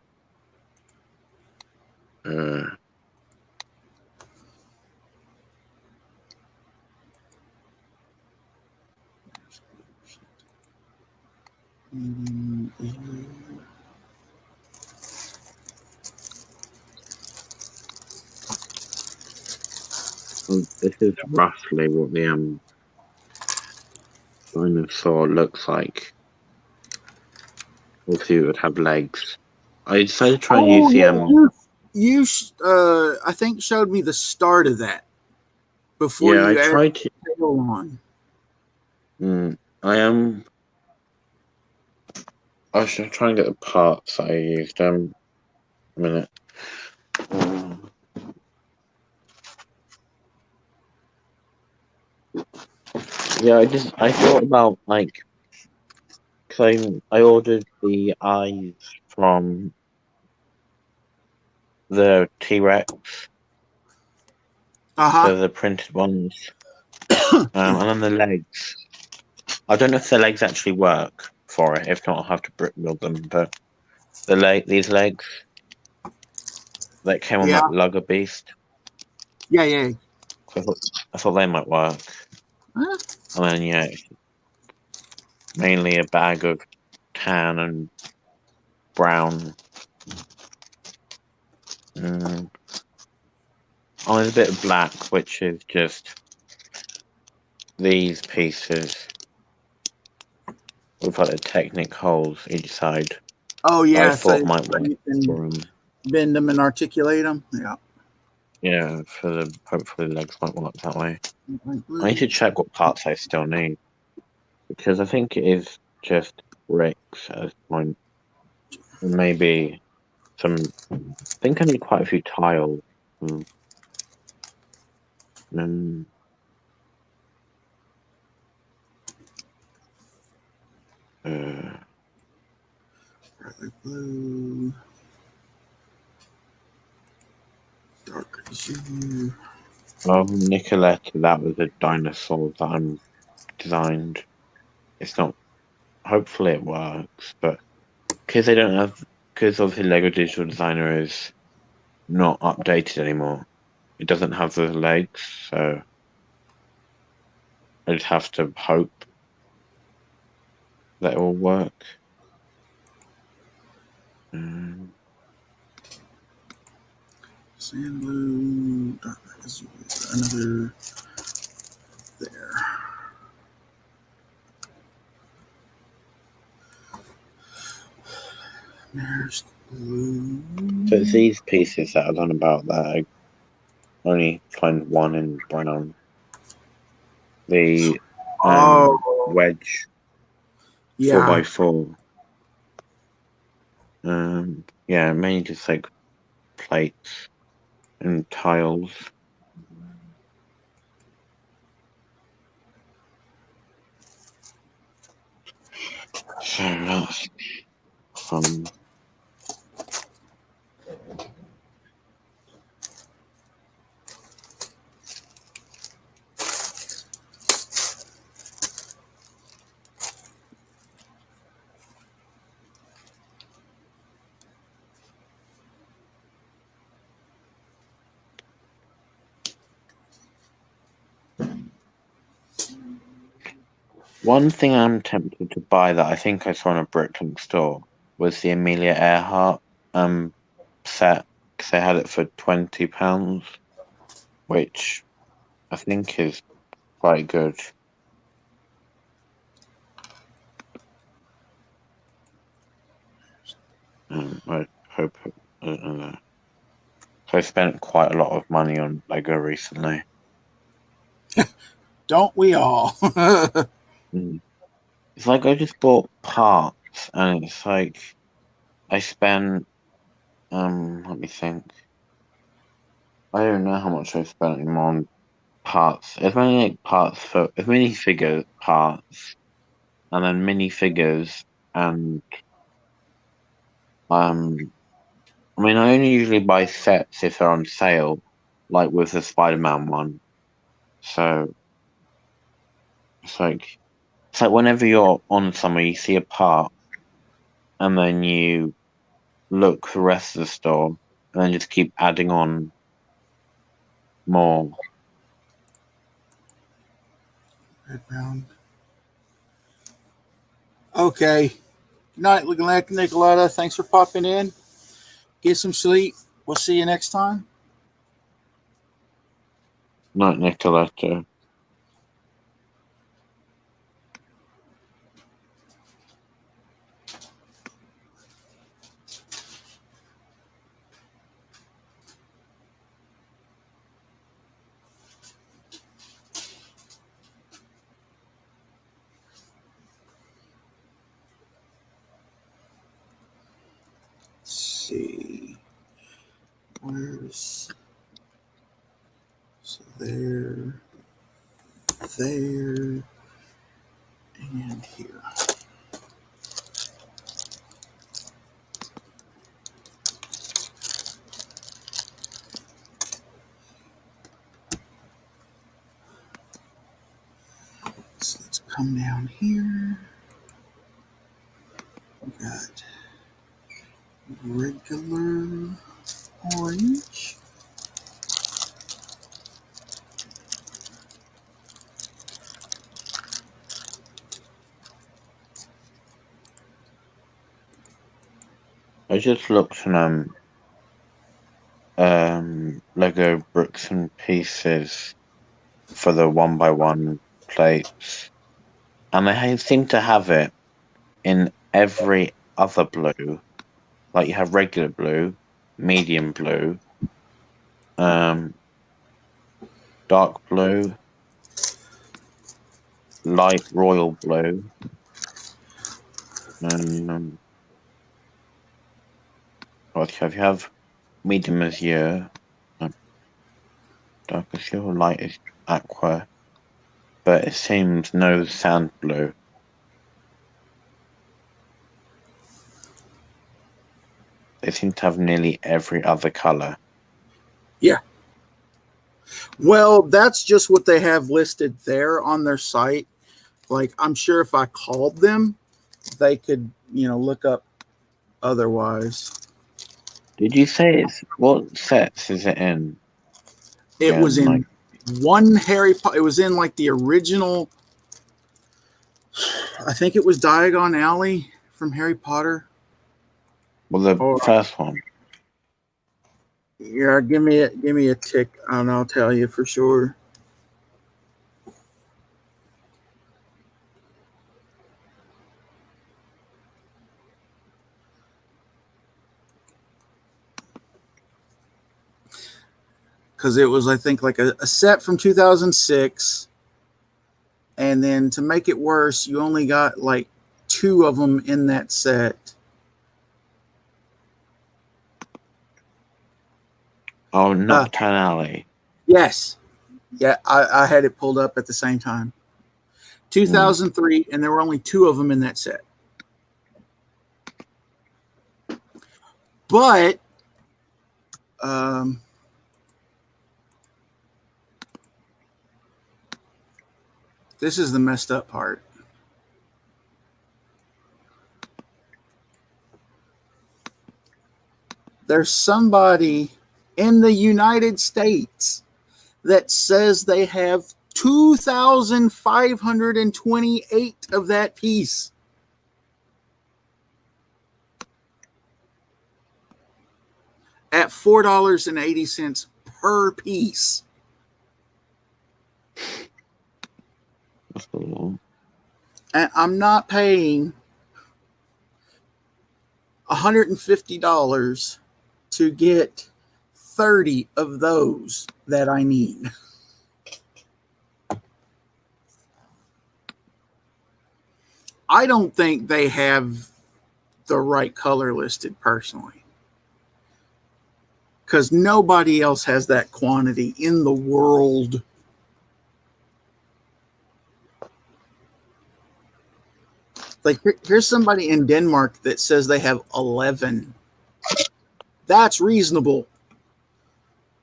This is roughly what the dinosaur looks like. Obviously, it would have legs. I decided to try and use the you I think showed me the start of that before Yeah, I you add tried to. tail on. I am. I should try and get the parts that I used. A minute. Um, yeah, I thought about like, cause I ordered the eyes from the T-Rex, Uh-huh. so the printed ones, and then the legs. I don't know if the legs actually work for it. If not, I'll have to brick build them. But these legs that came on Yeah. that Lugger Beast, Yeah. I thought they might work. Huh? And then yeah, mainly a bag of tan and brown. Oh, there's a bit of black, which is just these pieces with like the Technic holes each side. Oh I yeah, thought so might work you can for them. bend them and articulate them. Yeah. Yeah, for the hopefully legs might work that way. Like I need blue. to check what parts I still need because I think it is just bricks at this point. Maybe some. I think I need quite a few tiles. Mm, uh, Brightly blue. Dark azure. Nicoletta, that was a dinosaur that I'm designed. It's not. Hopefully, it works, but because they don't have, because obviously Lego Digital Designer is not updated anymore. It doesn't have the legs, so I just have to hope that it will work. Mm, Sand blue. Dark azure. Another there. There's blue. So it's these pieces that I was on about that I only find one in brown. The Oh wedge four yeah. by four. Yeah, mainly just like plates and tiles. So that's fun. One thing I'm tempted to buy that I think I saw in a Bricklink store was the Amelia Earhart set because they had it for £20, which I think is quite good. I hope. So I spent quite a lot of money on Lego recently. Don't we all? Mm. It's like I just bought parts, and it's like I spent. Let me think. I don't know how much I spent anymore on parts. As many like parts for as many figure parts, and then mini figures, and um. I mean, I only usually buy sets if they're on sale, like with the Spider-Man one. So it's like whenever you're on somewhere, you see a part, and then you look the rest of the store, and then just keep adding on more. Red, brown. Okay. Good night, Nicoletta. Thanks for popping in. Get some sleep. We'll see you next time. Not Nicoletta. So there, and here. So let's come down here. We got regular orange. I just looked on Lego bricks and pieces for the 1x1 plates, and they seem to have it in every other blue. Like you have regular blue, medium blue, dark blue, light royal blue, and what you have medium azure, dark azure, light is aqua, but it seems no sand blue. They seem to have nearly every other color. Well, that's just what they have listed there on their site. Like, I'm sure if I called them, they could, look up otherwise. Did you say it's what sets is it in? It was in one Harry Potter. It was in like the original. I think it was Diagon Alley from Harry Potter. Well, the first one. Yeah, give me a tick, and I'll tell you for sure. Because it was, I think, like a set from 2006. And then to make it worse, you only got like 2 of them in that set. Oh, Nocturne Alley. Yes. Yeah, I had it pulled up at the same time. 2003, and there were only 2 of them in that set. But this is the messed up part. There's somebody in the United States that says they have 2,528 of that piece. At $4.80 per piece. That's a lot. And I'm not paying $150 to get 30 of those that I need. I don't think they have the right color listed personally, because nobody else has that quantity in the world. Like, here's somebody in Denmark that says they have 11. That's reasonable.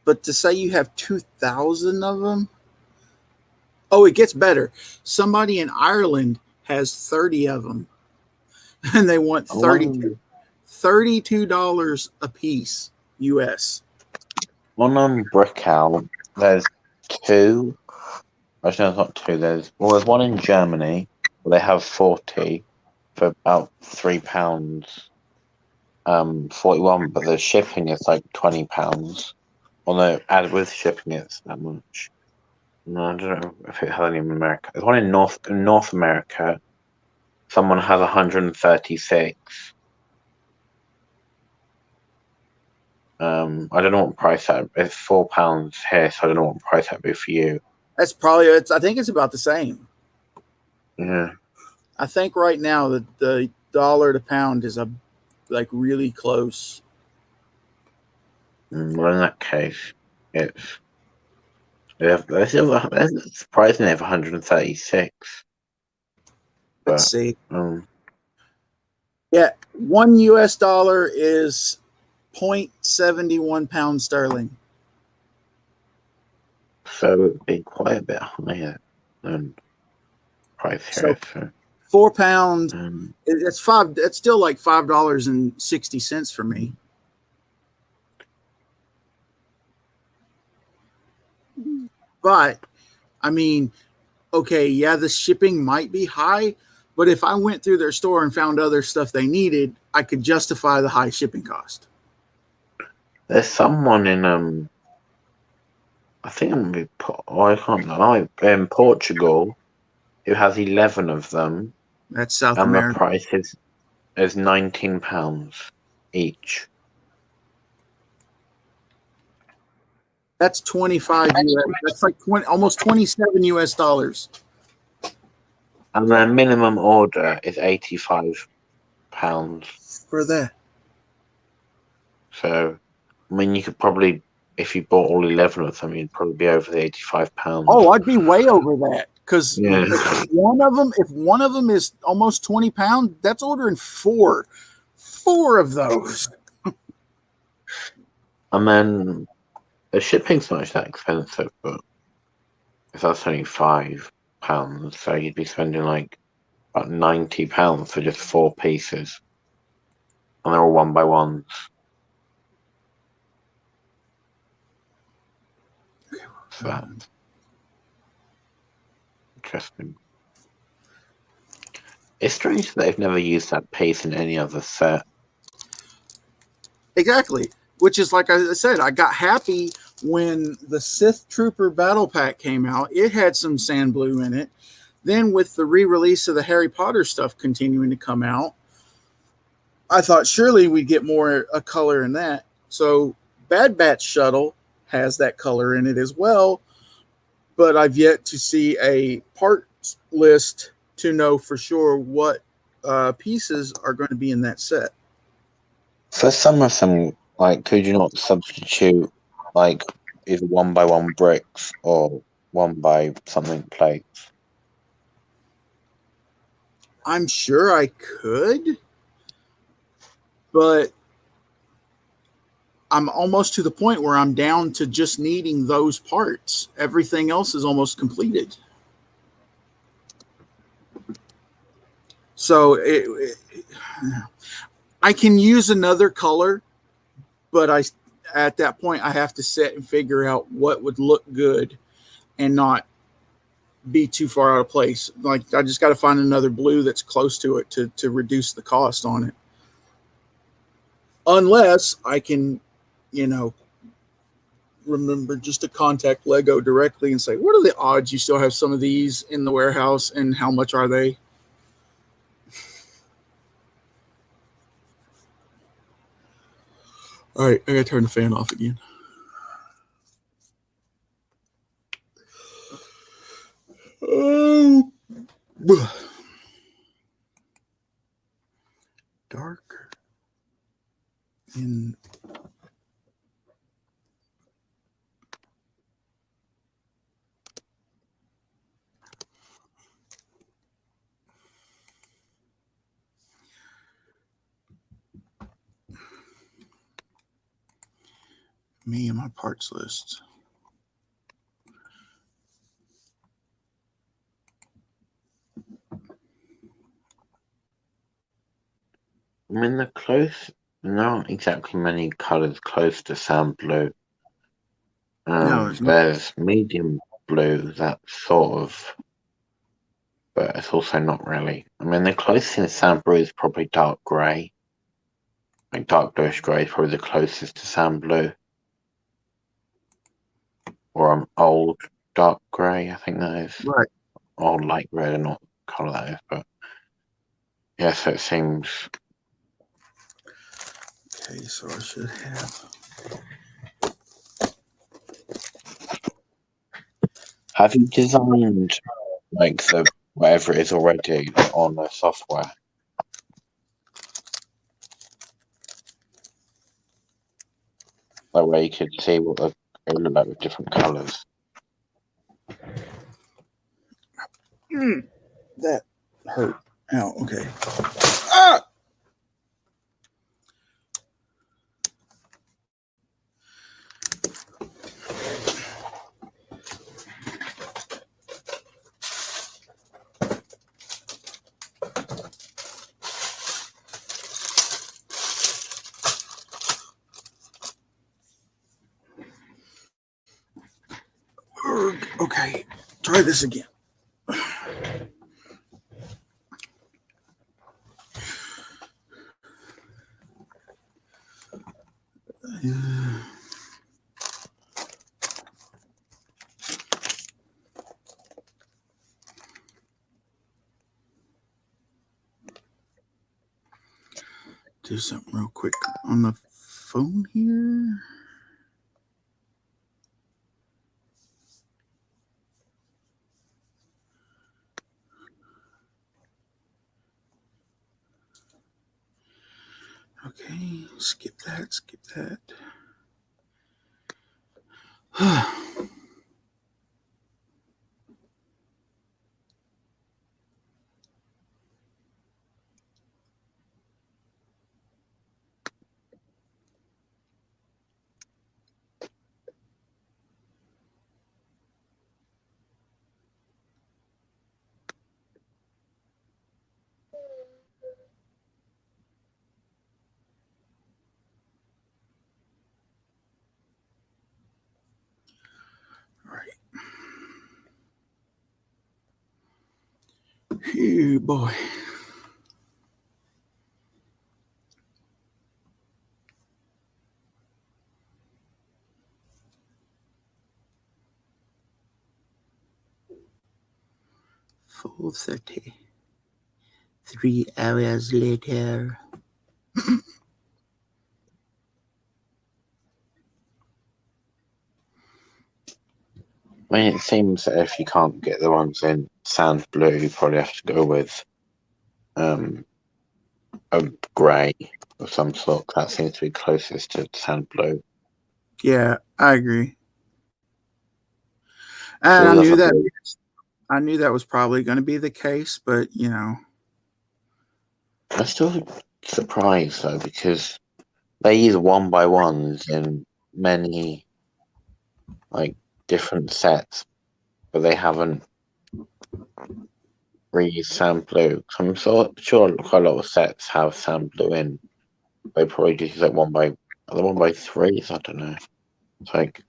But to say you have 2,000 of them? Oh, it gets better. Somebody in Ireland has 30 of them. And they want $32 a piece US. On Brickout, there's 2. Actually, no, it's not 2. There's one in Germany where they have 40 for about £3. 41, but the shipping is like £20. Although added with shipping, it's that much. No, I don't know if it has any in America. There's one in North America. Someone has 136. I don't know what price that. It's £4 here, so I don't know what price that'd be for you. That's probably I think it's about the same. Yeah. I think right now the dollar to pound is like really close. Well, in that case, it's There's surprisingly have 136. Let's But see. um, Yeah, $1 is 0.71 pounds sterling. so it would be quite a bit higher than price So here. So, £4, um, it's five. It's still like $5.60 for me. But I mean, okay, yeah, the shipping might be high, but if I went through their store and found other stuff they needed, I could justify the high shipping cost. there's someone in I think I can't know, in Portugal who has 11 of them, That's South and the America. price is £19 each. That's 25 US. That's like 20, almost 27 US dollars And their minimum order is £85. for that. So, I mean, you could probably, if you bought all 11 of them, you'd probably be over the £85. Oh, I'd be way over that because Yeah. if one of them is almost 20 pounds, that's ordering four of those. And then the shipping's not that expensive, but if that's only £5, so you'd be spending like about £90 for just 4 pieces. And they're all one by ones. So that's interesting. It's strange that they've never used that piece in any other set. Exactly. Which is like I said, I got happy when the Sith Trooper Battle Pack came out. It had some sand blue in it. Then with the re-release of the Harry Potter stuff continuing to come out, I thought surely we'd get more a color in that. So Bad Batch Shuttle has that color in it as well, but I've yet to see a parts list to know for sure what pieces are going to be in that set. For some of them, like, could you not substitute, like, either 1 by 1 bricks or 1 by something plates? I'm sure I could, but I'm almost to the point where I'm down to just needing those parts. Everything else is almost completed. So I can use another color, but at that point I have to sit and figure out what would look good and not be too far out of place. Like I just got to find another blue that's close to it to reduce the cost on it. Unless I can, remember just to contact Lego directly and say, what are the odds you still have some of these in the warehouse and how much are they? All right, I gotta turn the fan off again. Oh, darker in me and my parts list. I mean, there aren't exactly many colours close to sand blue. No, it's not. There's medium blue, that's sort of, but it's also not really. I mean, the closest thing to sand blue is probably dark grey. Like dark bluish grey is probably the closest to sand blue. Or old dark grey, I think that is. Right. Old light grey, I don't know what colour that is, but yeah, so it seems. Okay, so I should have. Have you designed like the whatever it is already on the software? Like where you could see what it would look like with different colours. That hurt. Ow, okay. Ah! Okay, try this again. Do something real quick on the phone here. Okay, skip that, skip that. All right. Phew, boy. Full 30. 3 hours later. I mean, it seems that if you can't get the ones in sand blue, you probably have to go with a grey of some sort. That seems to be closest to sand blue. Yeah, I agree. So And I the knew other that. blue, I knew that was probably going to be the case, but you know. I'm still surprised though because they use one by ones in many like different sets, but they haven't reused sand blue. I'm sure quite a lot of sets have sand blue in. They probably just use like one by threes. I don't know. It's like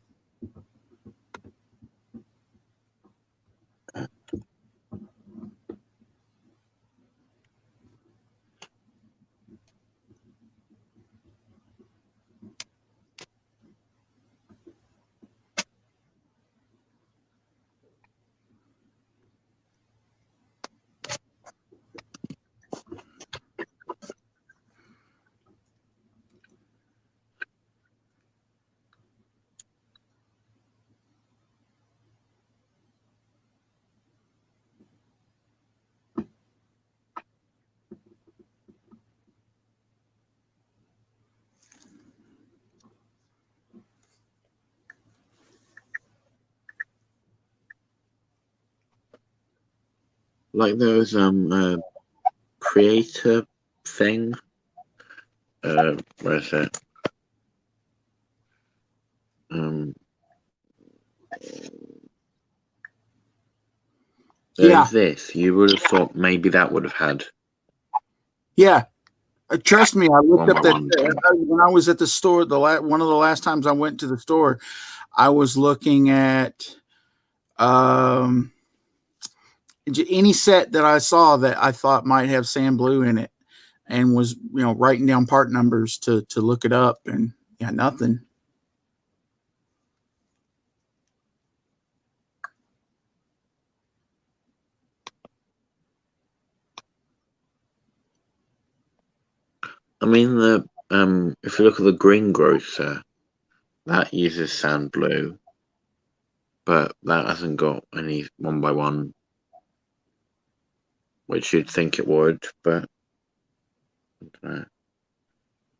those creator thing. Where is it? Yeah, There's this. You would have thought maybe that would have had yeah. Trust me, I looked one up by that one. when I was at the store. One of the last times I went to the store, I was looking at um, any set that I saw that I thought might have sand blue in it, and was writing down part numbers to look it up, and yeah, nothing. I mean, the if you look at the greengrocer, that uses sand blue, but that hasn't got any one by one, which you'd think it would, but I don't know.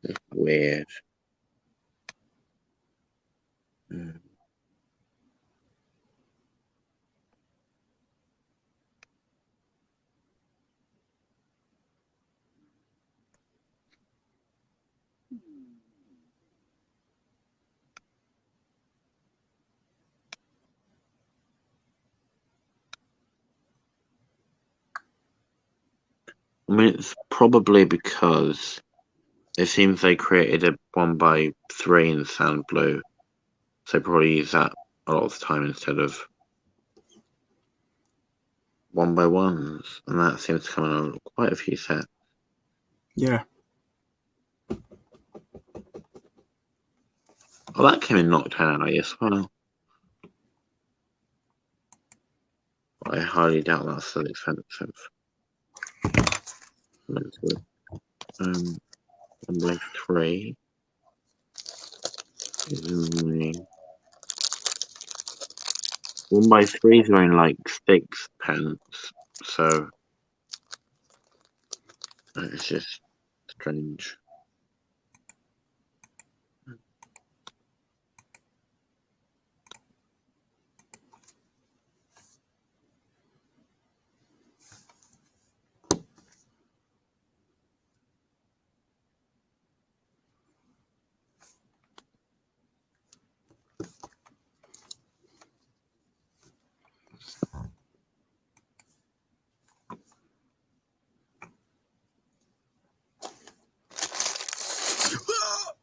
It's weird. I mean, it's probably because it seems they created a 1x3 in Sand Blue, so they probably use that a lot of the time instead of 1x1s, and that seems to come in quite a few sets. Yeah. Oh, that came in Nocturne Alley as well. I highly doubt that's so expensive. Let's go. 1x3 is only 1x3 is only like 6p, so it's just strange.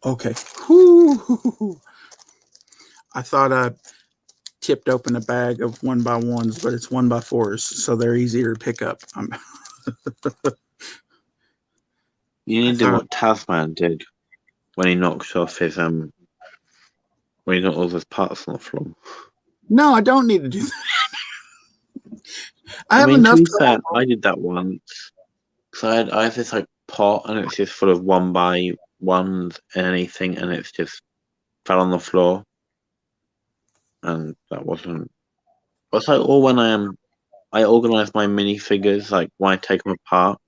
Okay. Whew. I thought I tipped open a bag of 1x1s, but it's 1x4s, so they're easier to pick up. You I need to do thought, what Tasman did when he knocked off his when he knocked all his parts on the floor. no, I don't need to do that. I have mean, to enough be trouble. fair, I did that once. So I have this like pot, and it's just full of 1x1s and anything, and it's just fell on the floor, and that wasn't. It's like all when I organize my minifigures, like when I take them apart,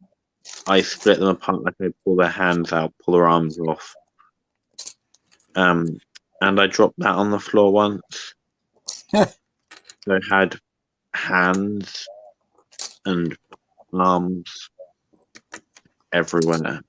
I split them apart, like I pull their hands out, pull their arms off. And I dropped that on the floor once. They had hands and arms everywhere.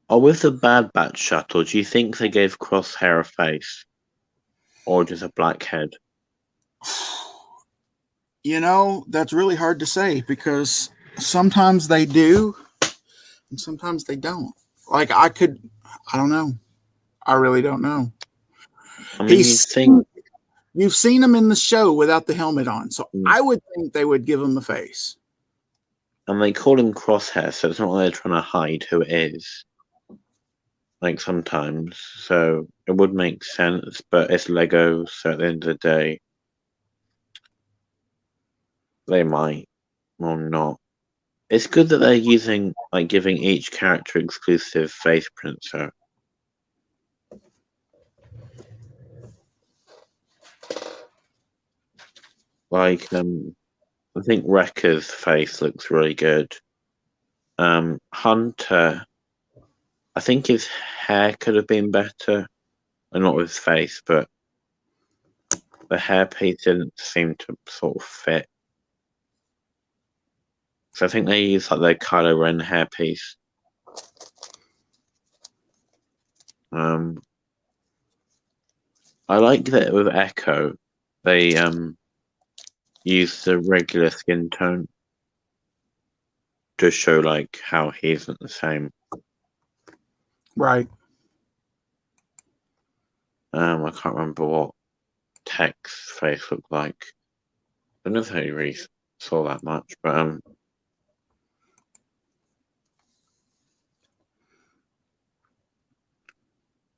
Oh, with the Bad Batch shuttle, do you think they gave Crosshair a face? Or just a black head? You know, that's really hard to say because sometimes they do and sometimes they don't. Like I don't know. I really don't know. I mean, You've seen him in the show without the helmet on, so Mm. I would think they would give him the face. And they call him Crosshair, so it's not like they're trying to hide who it is. Like sometimes, so it would make sense, but it's Lego, so at the end of the day, they might or not. It's good that they're using, like, giving each character exclusive face prints. So, like, I think Wrecker's face looks really good. Hunter, I think his hair could have been better, and not his face, but the hairpiece didn't seem to sort of fit. So I think they used like their Kylo Ren hairpiece. I like that with Echo, they use the regular skin tone to show like how he isn't the same. Right. I can't remember what Tech's face looked like. I don't know if I really saw that much, but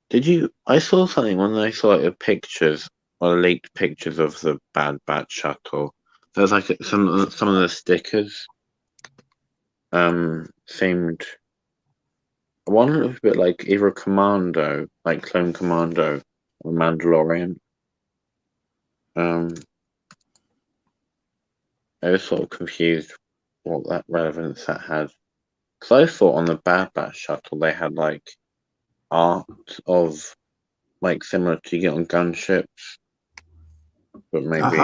did you? I saw something when I saw like the pictures or leaked pictures of the Bad Batch shuttle. There's like some of the stickers seemed. One looked a bit like either a Commando, like Clone Commando, or Mandalorian. I was sort of confused what that relevance that had. Because I thought on the Bad Batch shuttle they had like art of like similar to you get on gunships, but maybe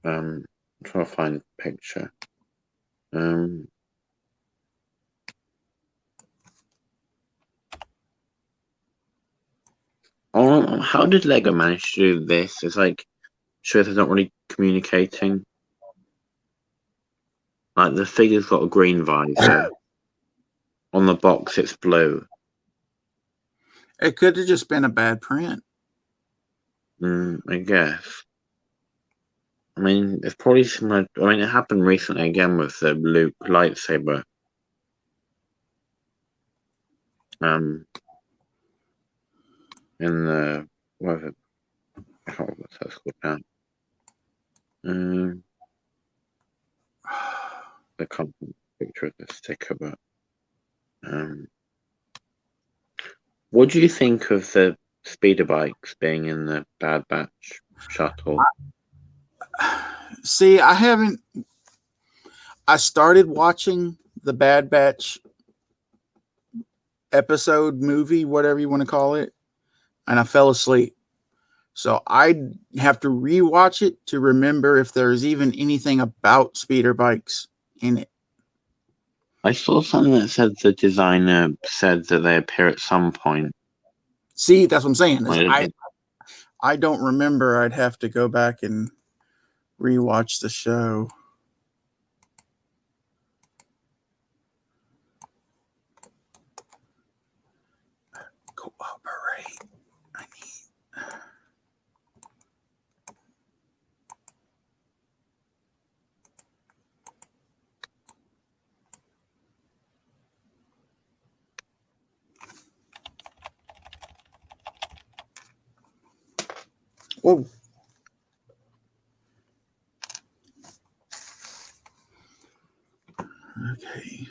I'm trying to find a picture. Oh, how did Lego manage to do this? It's like shows they're not really communicating. Like the figure's got a green visor. On the box, it's blue. It could have just been a bad print. I guess. I mean, it's probably similar. I mean, it happened recently again with the Luke lightsaber. In the what was it? I can't remember what that's called now. I can't find a picture of the sticker, but what do you think of the speeder bikes being in the Bad Batch shuttle? See, I started watching the Bad Batch episode, movie, whatever you want to call it, and I fell asleep. So I'd have to rewatch it to remember if there's even anything about speeder bikes in it. I saw something that said the designer said that they appear at some point. See, that's what I'm saying. Right. I don't remember. I'd have to go back and rewatch the show. Cooperate. I need. Whoa. Okay.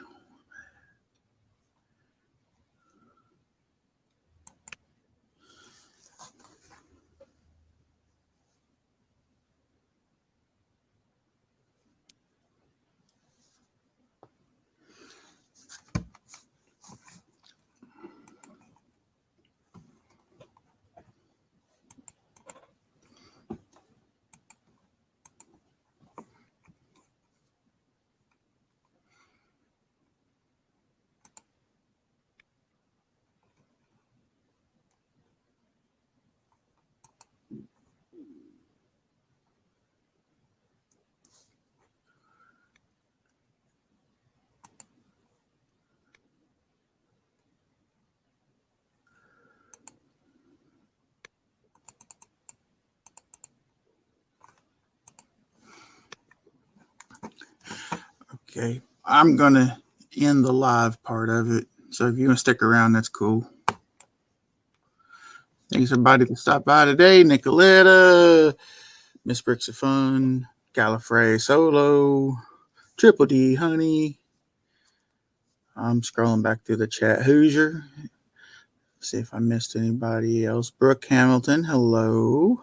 Okay, I'm going to end the live part of it. So if you want to stick around, that's cool. Thanks everybody that stopped by today. Nicoletta, Miss Bricks of Fun, Gallifrey Solo, Triple D Honey. I'm scrolling back through the chat. Hoosier. See if I missed anybody else. Brooke Hamilton, hello.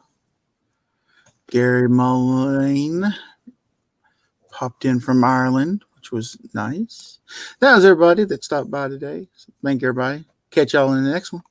Gary Mullane popped in from Ireland, which was nice. That was everybody that stopped by today. So thank you, everybody. Catch y'all in the next one.